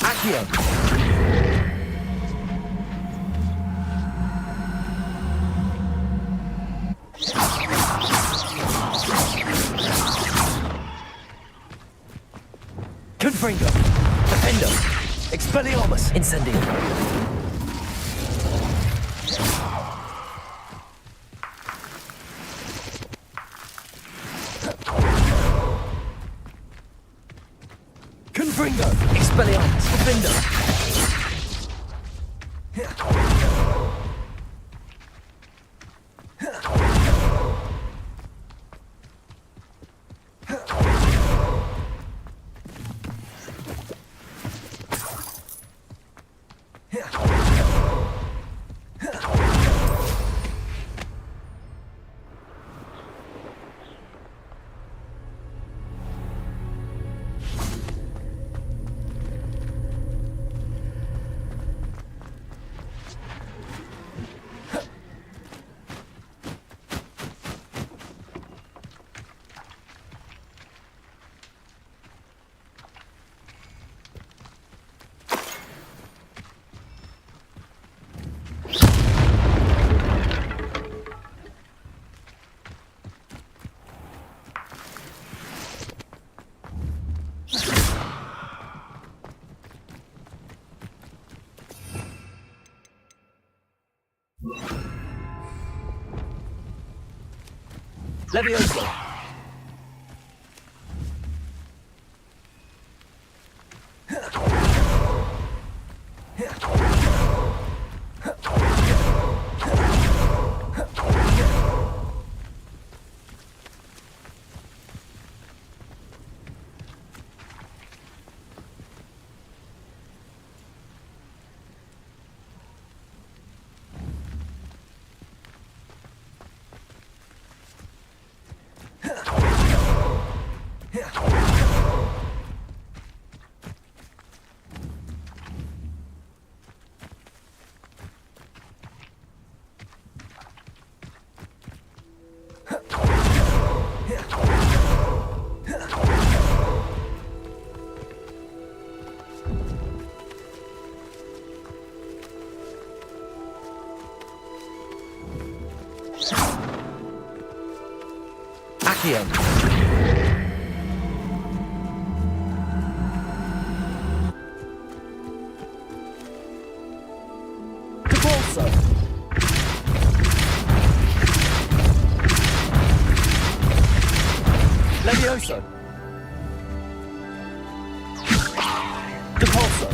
Accio. Confringo. Defendo. Expelliarmus. Incendio. Confringo. Expelliarmus. Defendo. Levioso. Accio. Cabalso. Levioso. Depulso.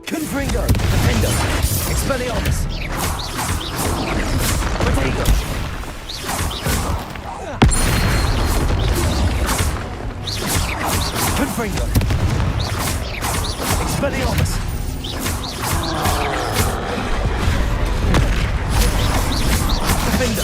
Confringo, Defendo, Expelliarmus, Protego, Confringo, Expelliarmus, Defendo.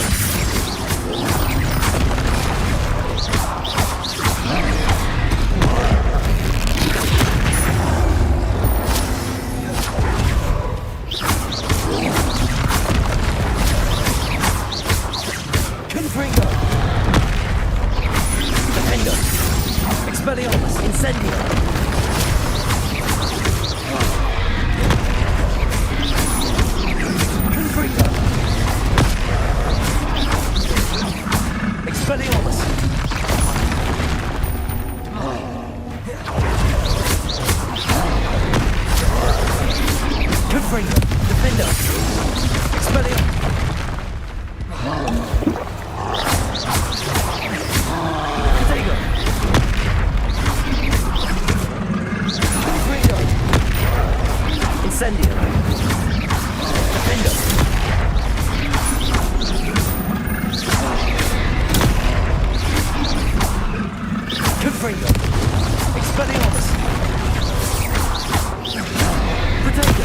Expelliarmus, Incendio! Confringo! Expelliarmus! Confringo! Defendo! Expelliarmus! Incendio. Defendo. Confringo. Expelliarmus. Protego.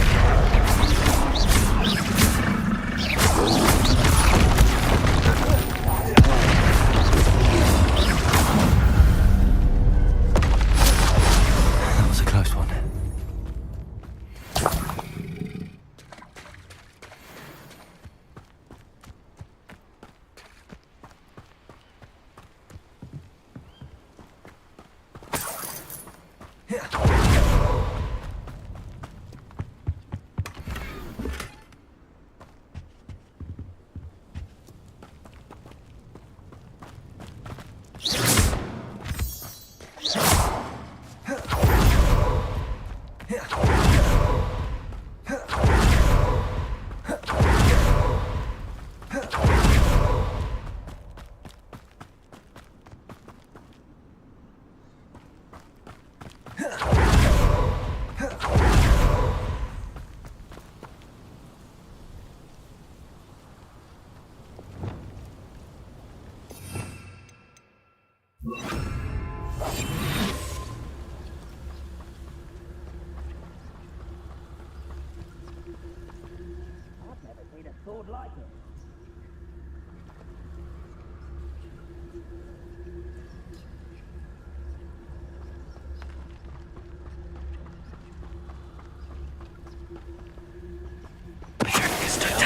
That was a close one.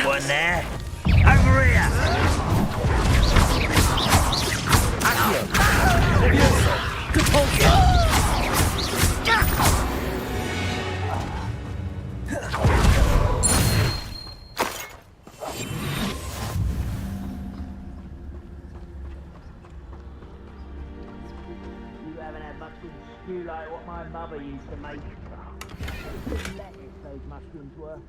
One there. Over here. You haven't had much good stew like what my mother used to make. Lettuce those mushrooms were.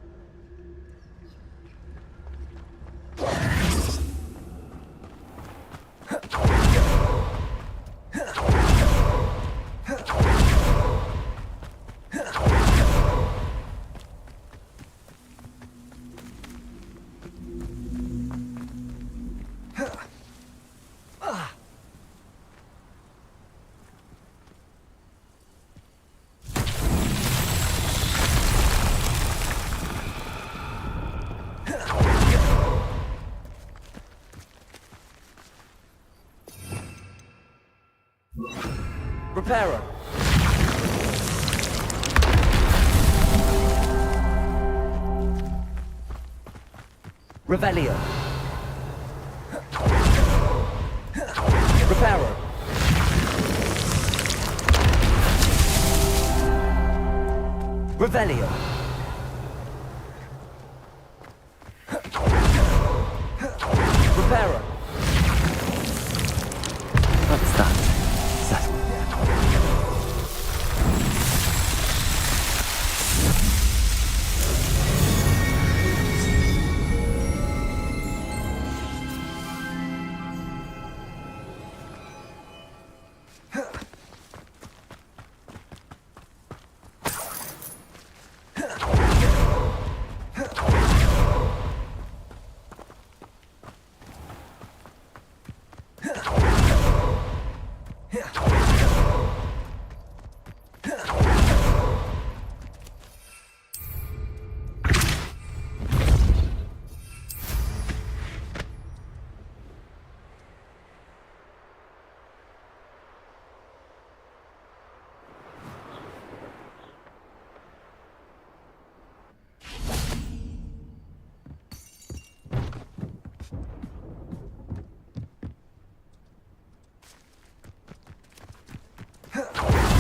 Repairer. Revelio. Repairer. Revelio. Repairer. What's that? Settle.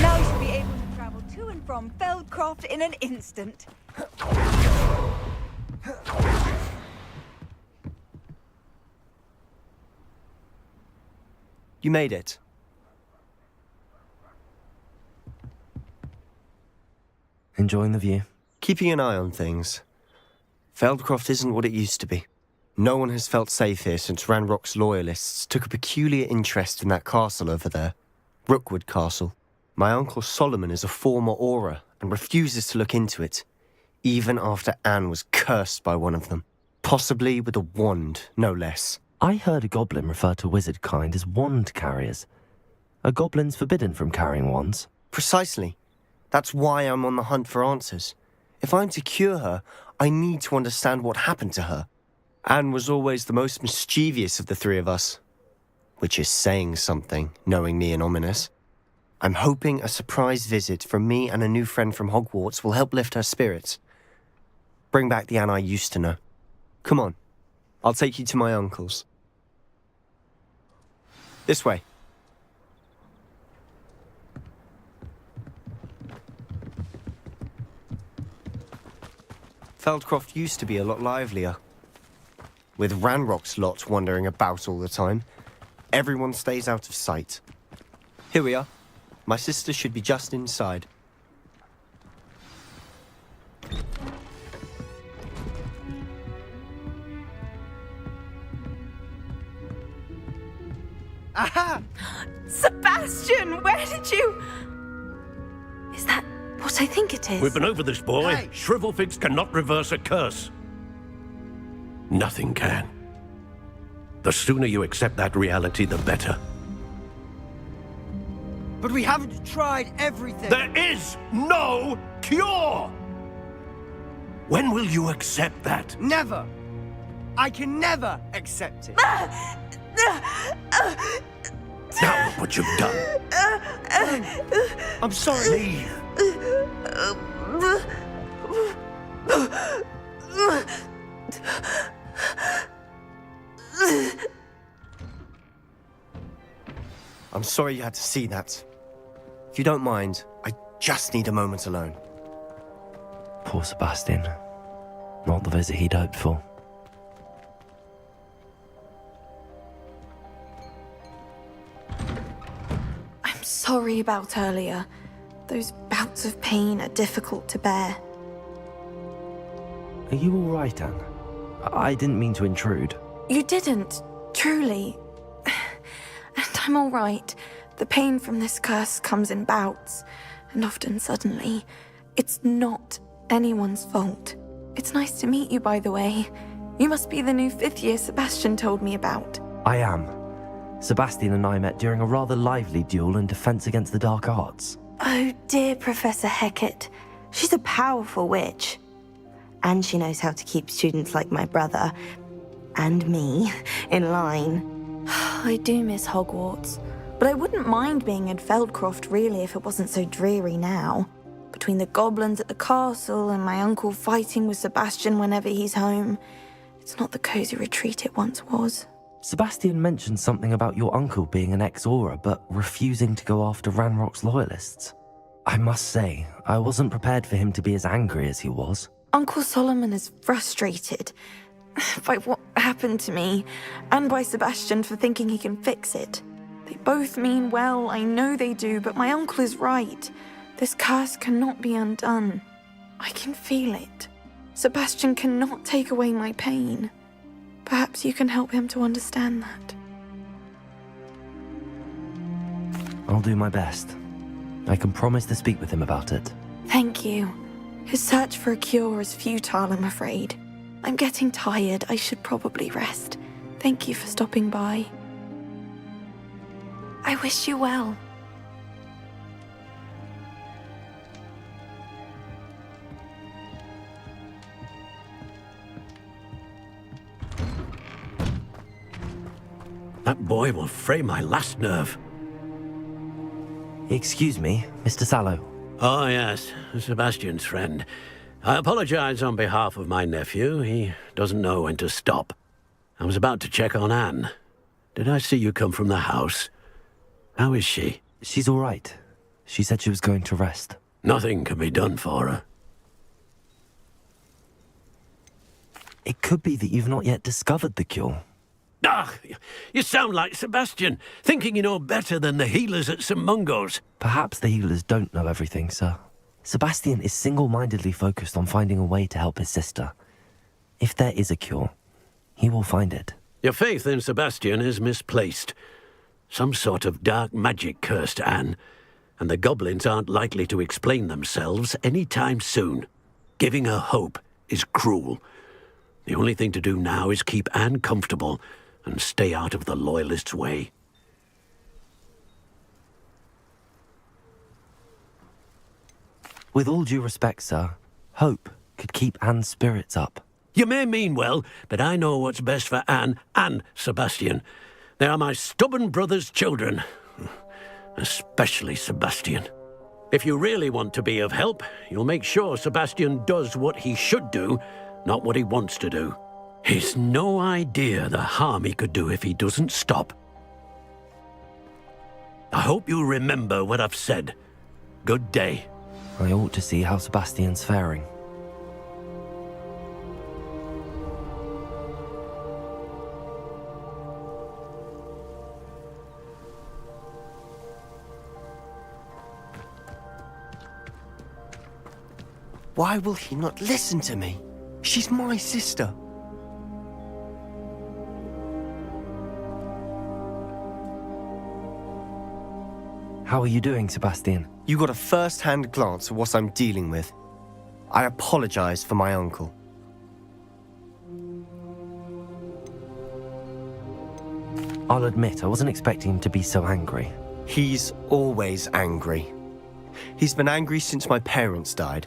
Now you should be able to travel to and from Feldcroft in an instant. You made it. Enjoying the view? Keeping an eye on things. Feldcroft isn't what it used to be. No one has felt safe here since Ranrock's loyalists took a peculiar interest in that castle over there. Rookwood Castle. My uncle Solomon is a former Auror and refuses to look into it, even after Anne was cursed by one of them. Possibly with a wand, no less. I heard a goblin refer to wizard kind as wand carriers. Are goblins forbidden from carrying wands? Precisely. That's why I'm on the hunt for answers. If I'm to cure her, I need to understand what happened to her. Anne was always the most mischievous of the three of us. Which is saying something, knowing me and ominous. I'm hoping a surprise visit from me and a new friend from Hogwarts will help lift her spirits. Bring back the Anne I used to know. Come on, I'll take you to my uncle's. This way. Feldcroft used to be a lot livelier. With Ranrock's lot wandering about all the time, everyone stays out of sight. Here we are. My sister should be just inside. Aha! Sebastian, where did you... Is that what I think it is? We've been over this, boy. Hey. Shrivelfigs cannot reverse a curse. Nothing can. The sooner you accept that reality, the better. But we haven't tried everything. There is no cure! When will you accept that? Never. I can never accept it. Now look what you've done. I'm sorry. Leave. I'm sorry you had to see that. If you don't mind, I just need a moment alone. Poor Sebastian. Not the visit he'd hoped for. I'm sorry about earlier. Those bouts of pain are difficult to bear. Are you all right, Anne? I didn't mean to intrude. You didn't, truly. And I'm all right. The pain from this curse comes in bouts, and often suddenly. It's not anyone's fault. It's nice to meet you, by the way. You must be the new 5th year Sebastian told me about. I am. Sebastian and I met during a rather lively duel in defense against the dark arts. Oh, dear Professor Hecat. She's a powerful witch. And she knows how to keep students like my brother, and me, in line. I do miss Hogwarts, but I wouldn't mind being in Feldcroft, really, if it wasn't so dreary now. Between the goblins at the castle and my uncle fighting with Sebastian whenever he's home, it's not the cozy retreat it once was. Sebastian mentioned something about your uncle being an ex-Auror, but refusing to go after Ranrock's loyalists. I must say, I wasn't prepared for him to be as angry as he was. Uncle Solomon is frustrated by what happened to me, and by Sebastian for thinking he can fix it. They both mean well, I know they do, but my uncle is right. This curse cannot be undone. I can feel it. Sebastian cannot take away my pain. Perhaps you can help him to understand that. I'll do my best. I can promise to speak with him about it. Thank you. His search for a cure is futile, I'm afraid. I'm getting tired. I should probably rest. Thank you for stopping by. I wish you well. That boy will fray my last nerve. Excuse me, Mr. Sallow. Oh, yes, Sebastian's friend. I apologize on behalf of my nephew. He doesn't know when to stop. I was about to check on Anne. Did I see you come from the house? How is she? She's all right. She said she was going to rest. Nothing can be done for her. It could be that you've not yet discovered the cure. Ah, you sound like Sebastian, thinking you know better than the healers at St. Mungo's. Perhaps the healers don't know everything, sir. Sebastian is single-mindedly focused on finding a way to help his sister. If there is a cure, he will find it. Your faith in Sebastian is misplaced. Some sort of dark magic cursed Anne, and the goblins aren't likely to explain themselves any time soon. Giving her hope is cruel. The only thing to do now is keep Anne comfortable and stay out of the Loyalists' way. With all due respect, sir, hope could keep Anne's spirits up. You may mean well, but I know what's best for Anne and Sebastian. They are my stubborn brother's children. Especially Sebastian. If you really want to be of help, you'll make sure Sebastian does what he should do, not what he wants to do. He's no idea the harm he could do if he doesn't stop. I hope you remember what I've said. Good day. I ought to see how Sebastian's faring. Why will he not listen to me? She's my sister. How are you doing, Sebastian? You got a first-hand glance at what I'm dealing with. I apologize for my uncle. I'll admit, I wasn't expecting him to be so angry. He's always angry. He's been angry since my parents died.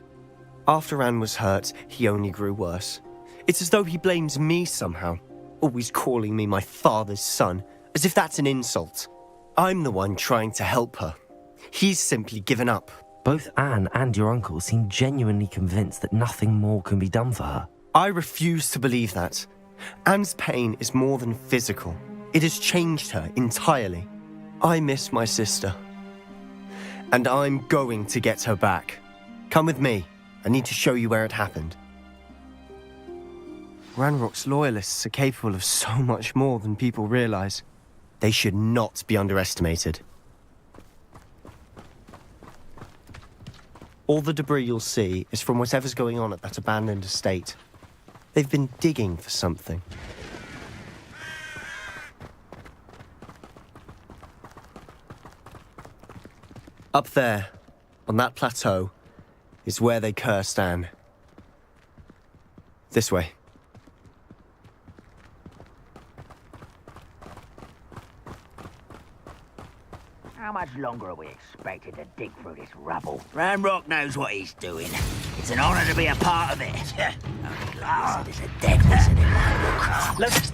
After Anne was hurt, he only grew worse. It's as though he blames me somehow, always calling me my father's son, as if that's an insult. I'm the one trying to help her. He's simply given up. Both Anne and your uncle seem genuinely convinced that nothing more can be done for her. I refuse to believe that. Anne's pain is more than physical. It has changed her entirely. I miss my sister. And I'm going to get her back. Come with me. I need to show you where it happened. Ranrock's loyalists are capable of so much more than people realize. They should not be underestimated. All the debris you'll see is from whatever's going on at that abandoned estate. They've been digging for something. Up there, on that plateau, is where they cursed Anne. This way. How much longer are we expected to dig through this rubble? Ranrock knows what he's doing. It's an honor to be a part of it. Only like there's a dead wizard in my book. Let's...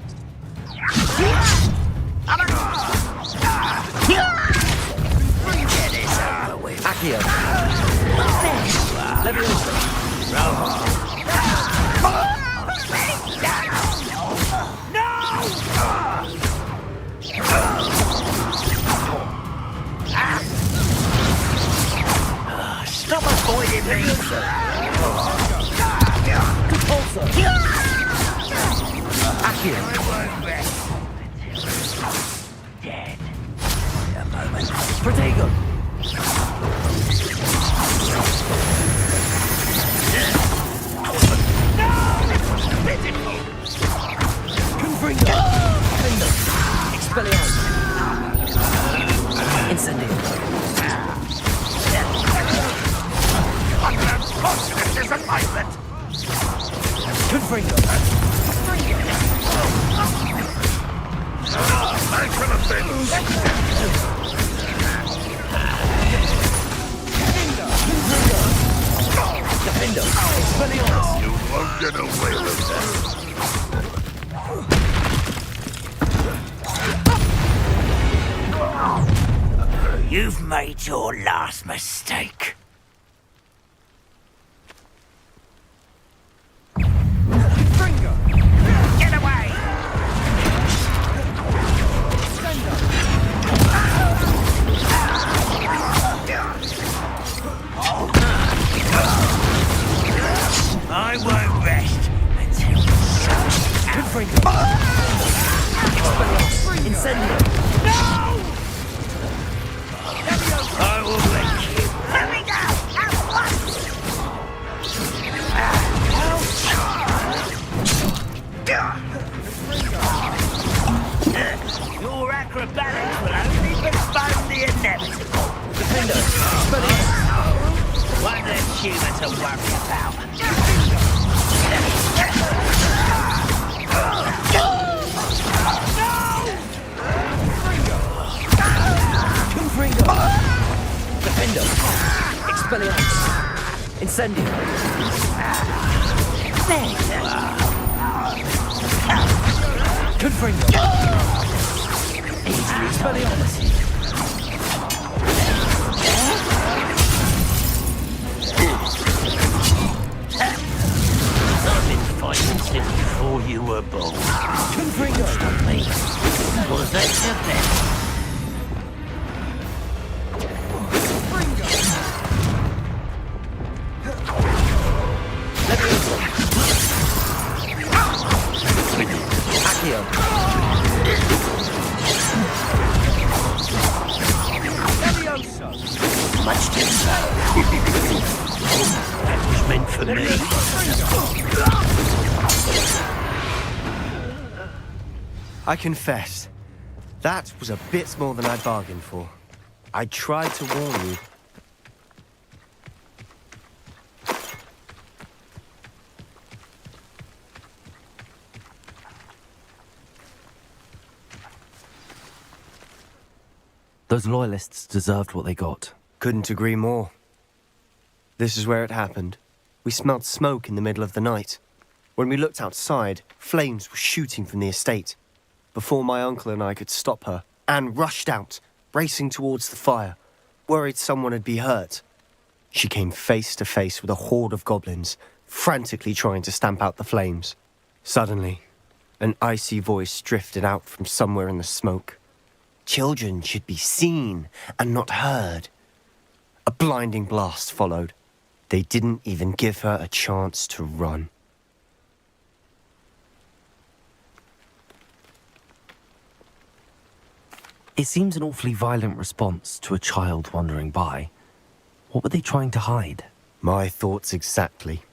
Get this over with. Accio. Let me Stop avoiding me! Dead. A moment. Protego! Confringo! Expelliarmus! Incendio! Unfortunate disappointment! Confringo! I should have been... Defendo! Expelliarmus! You won't get away with this. You've made your last mistake. Get away! I won't rest until Incendio! I will wreck you. Let me go! At once! Your acrobatics will only postpone the inevitable. Defendo! One less human to worry about. Confringo! Defendo! Expelliarmus! Incendio! Confringo! Expelliarmus! I've been fighting since before you were born. Confringo! Stop me. Was that your best? Accio! Much too slow. That was meant for me. I confess, that was a bit more than I bargained for. I tried to warn you. Those loyalists deserved what they got. Couldn't agree more. This is where it happened. We smelled smoke in the middle of the night. When we looked outside, flames were shooting from the estate. Before my uncle and I could stop her, Anne rushed out, racing towards the fire, worried someone had been hurt. She came face to face with a horde of goblins, frantically trying to stamp out the flames. Suddenly, an icy voice drifted out from somewhere in the smoke. Children should be seen and not heard. A blinding blast followed. They didn't even give her a chance to run. It seems an awfully violent response to a child wandering by. What were they trying to hide? My thoughts exactly.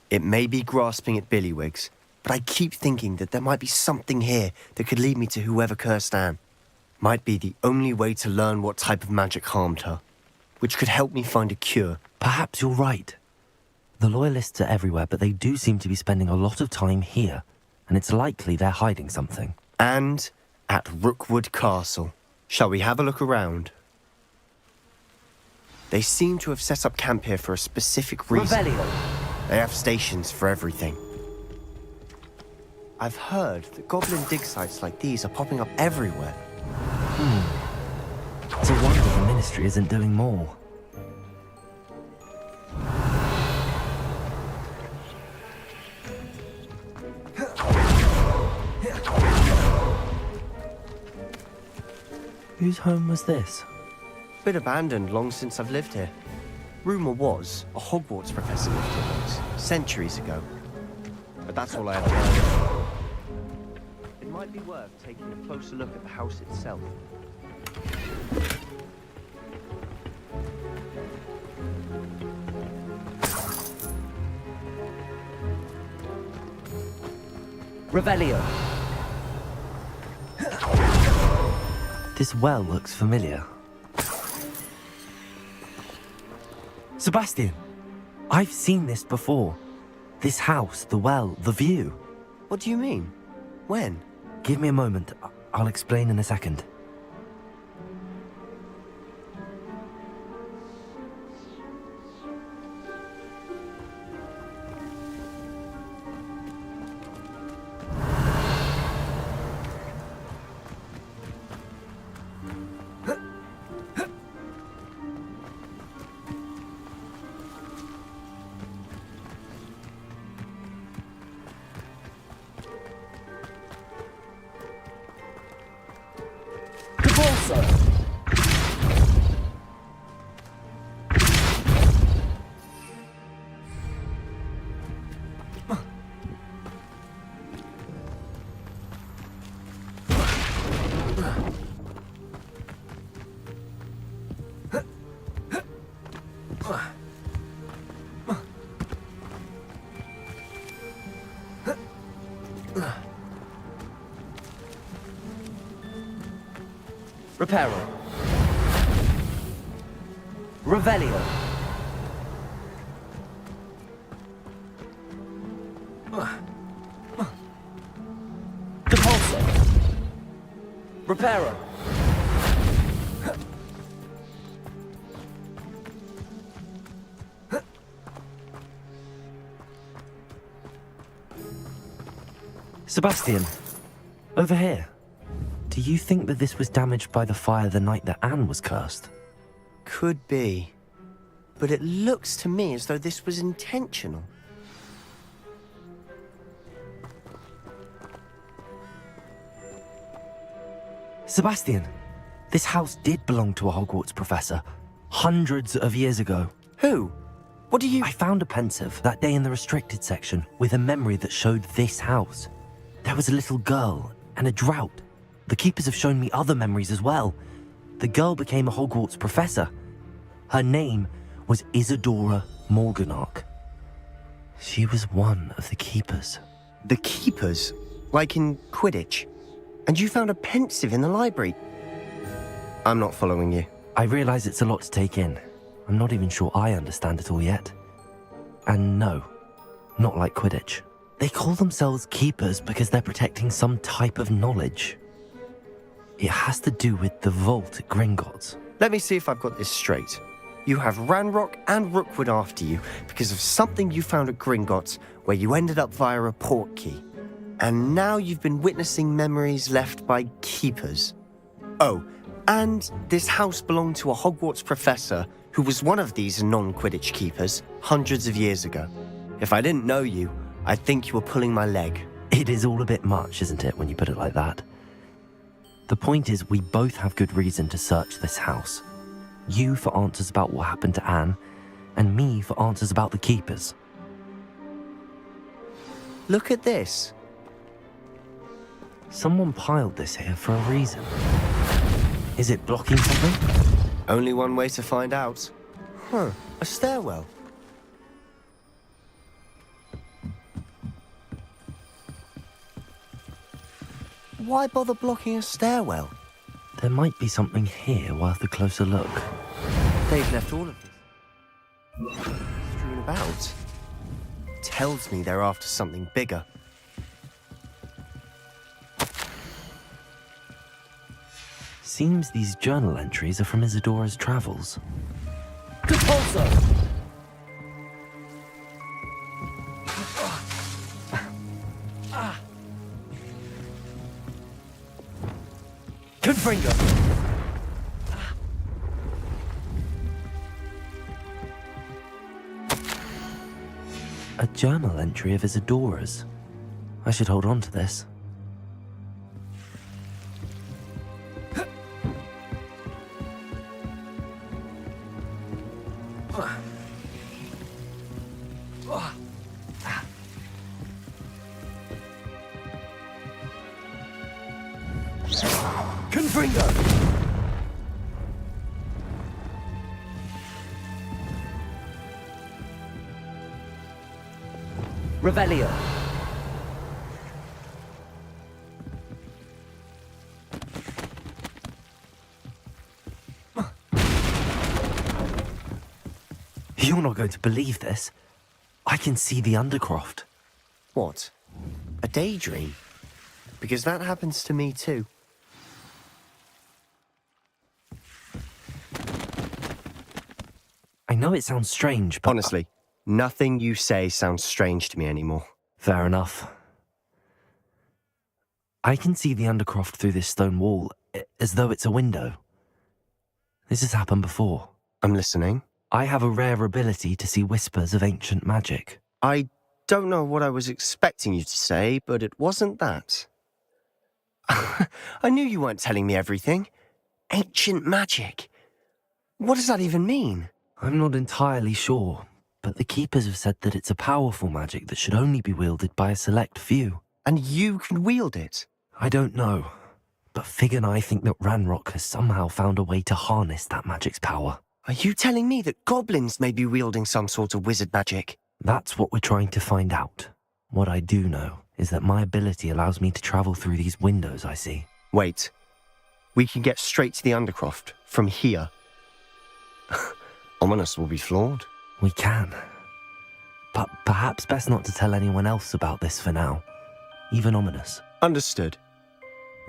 It may be grasping at Billywigs, but I keep thinking that there might be something here that could lead me to whoever cursed Anne. Might be the only way to learn what type of magic harmed her, which could help me find a cure. Perhaps you're right. The Loyalists are everywhere, but they do seem to be spending a lot of time here, and it's likely they're hiding something. And at Rookwood Castle. Shall we have a look around? They seem to have set up camp here for a specific reason. Revelio. They have stations for everything. I've heard that goblin dig sites like these are popping up everywhere. It's a wonder the Ministry isn't doing more. Whose home was this? Been abandoned long since I've lived here. Rumour was a Hogwarts professor lived here once, centuries ago. But that's all I ever heard. It might be worth taking a closer look at the house itself. Revelio. This well looks familiar. Sebastian, I've seen this before. This house, the well, the view. What do you mean? When? Give me a moment. I'll explain in a second. Reparo. Revelio. Depulso. Reparo. Sebastian, over here. Do you think that this was damaged by the fire the night that Anne was cursed? Could be. But it looks to me as though this was intentional. Sebastian, this house did belong to a Hogwarts professor, hundreds of years ago. Who? What do you... I found a pensive that day in the restricted section with a memory that showed this house. There was a little girl and a drought. The keepers have shown me other memories as well. The girl became a Hogwarts professor. Her name was Isadora Morganach. She was one of the keepers. The keepers? Like in Quidditch? And you found a pensive in the library? I'm not following you. I realize it's a lot to take in. I'm not even sure I understand it all yet. And no, not like Quidditch. They call themselves keepers because they're protecting some type of knowledge. It has to do with the vault at Gringotts. Let me see if I've got this straight. you have Ranrock and Rookwood after you because of something you found at Gringotts, where you ended up via a port key. And now you've been witnessing memories left by keepers. Oh, and this house belonged to a Hogwarts professor who was one of these non-Quidditch keepers hundreds of years ago. If I didn't know you, I'd think you were pulling my leg. It is all a bit much, isn't it, when you put it like that? The point is, we both have good reason to search this house. You for answers about what happened to Anne, and me for answers about the keepers. Look at this. Someone piled this here for a reason. Is it blocking something? Only one way to find out. Huh, a stairwell. Why bother blocking a stairwell? There might be something here worth a closer look. They've left all of this strewn about. Tells me they're after something bigger. Seems these journal entries are from Isadora's travels. Compulso! Confringo! A journal entry of Isadora's. I should hold on to this. Confringo! Revelio. You're not going to believe this. I can see the Undercroft. What? A daydream? Because that happens to me too. I know it sounds strange, but... Honestly, nothing you say sounds strange to me anymore. Fair enough. I can see the Undercroft through this stone wall, as though it's a window. This has happened before. I'm listening. I have a rare ability to see whispers of ancient magic. I don't know what I was expecting you to say, but it wasn't that. I knew you weren't telling me everything. Ancient magic. What does that even mean? I'm not entirely sure, but the Keepers have said that it's a powerful magic that should only be wielded by a select few. And you can wield it? I don't know, but Fig and I think that Ranrock has somehow found a way to harness that magic's power. Are you telling me that goblins may be wielding some sort of wizard magic? That's what we're trying to find out. What I do know is that my ability allows me to travel through these windows I see. Wait. We can get straight to the Undercroft from here. Ominous will be flawed. We can. But perhaps best not to tell anyone else about this for now. Even Ominous. Understood.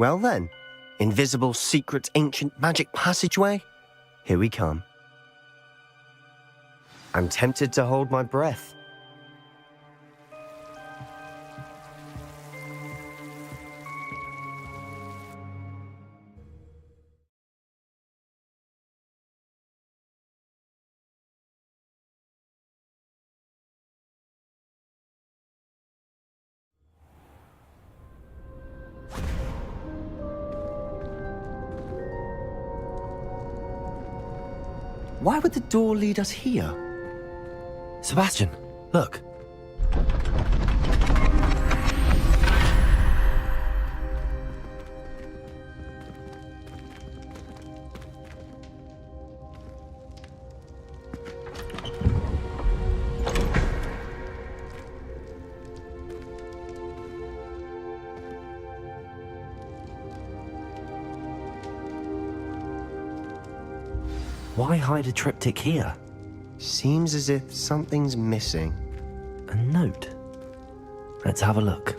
Well then, invisible, secret, ancient magic passageway? Here we come. I'm tempted to hold my breath. Why would the door lead us here? Sebastian, look. Why hide a triptych here? Seems as if something's missing. A note. Let's have a look.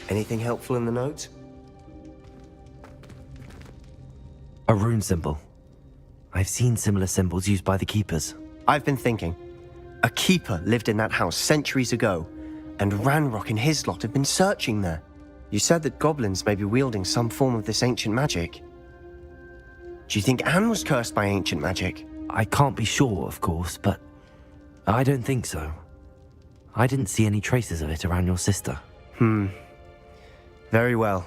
Anything helpful in the note? A rune symbol. I've seen similar symbols used by the keepers. I've been thinking. A keeper lived in that house centuries ago, and Ranrock and his lot have been searching there. You said that goblins may be wielding some form of this ancient magic. Do you think Anne was cursed by ancient magic? I can't be sure, of course, but I don't think so. I didn't see any traces of it around your sister. Very well.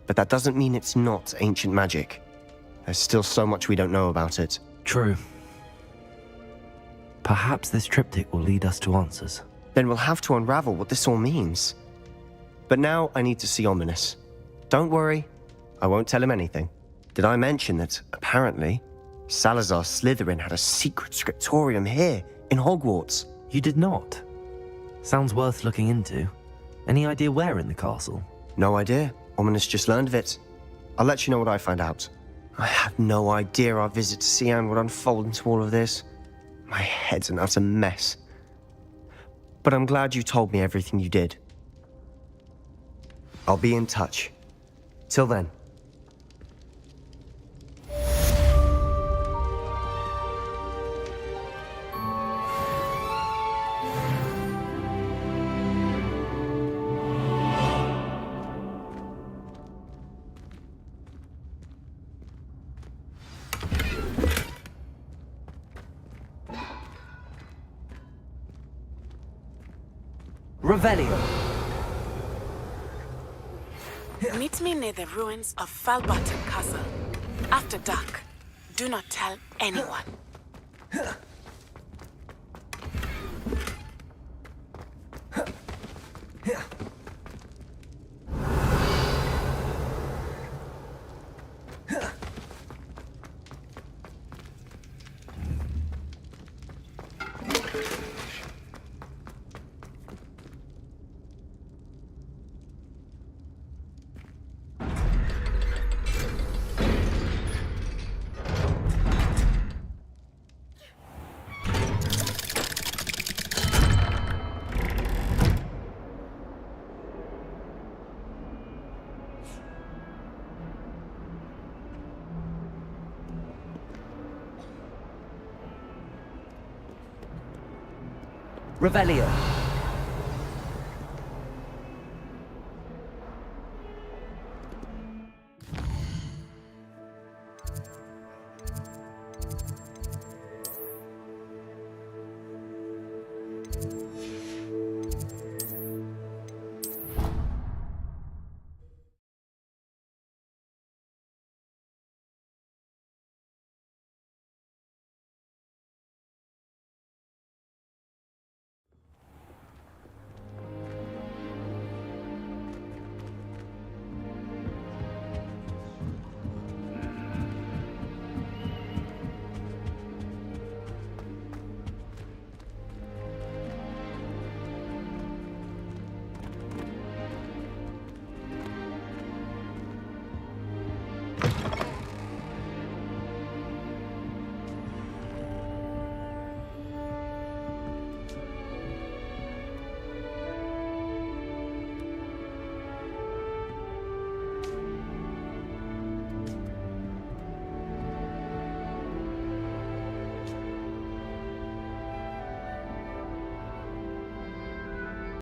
But that doesn't mean it's not ancient magic. There's still so much we don't know about it. True. Perhaps this triptych will lead us to answers. Then we'll have to unravel what this all means. But now I need to see Ominous. Don't worry, I won't tell him anything. Did I mention that, apparently, Salazar Slytherin had a secret scriptorium here, in Hogwarts? You did not. Sounds worth looking into. Any idea where in the castle? No idea. Ominous just learned of it. I'll let you know what I find out. I had no idea our visit to Cian would unfold into all of this. My head's an utter mess. But I'm glad you told me everything you did. I'll be in touch. Till then. Revelio. Meet me near the ruins of Falbottom Castle. After dark. Do not tell anyone. Revelio.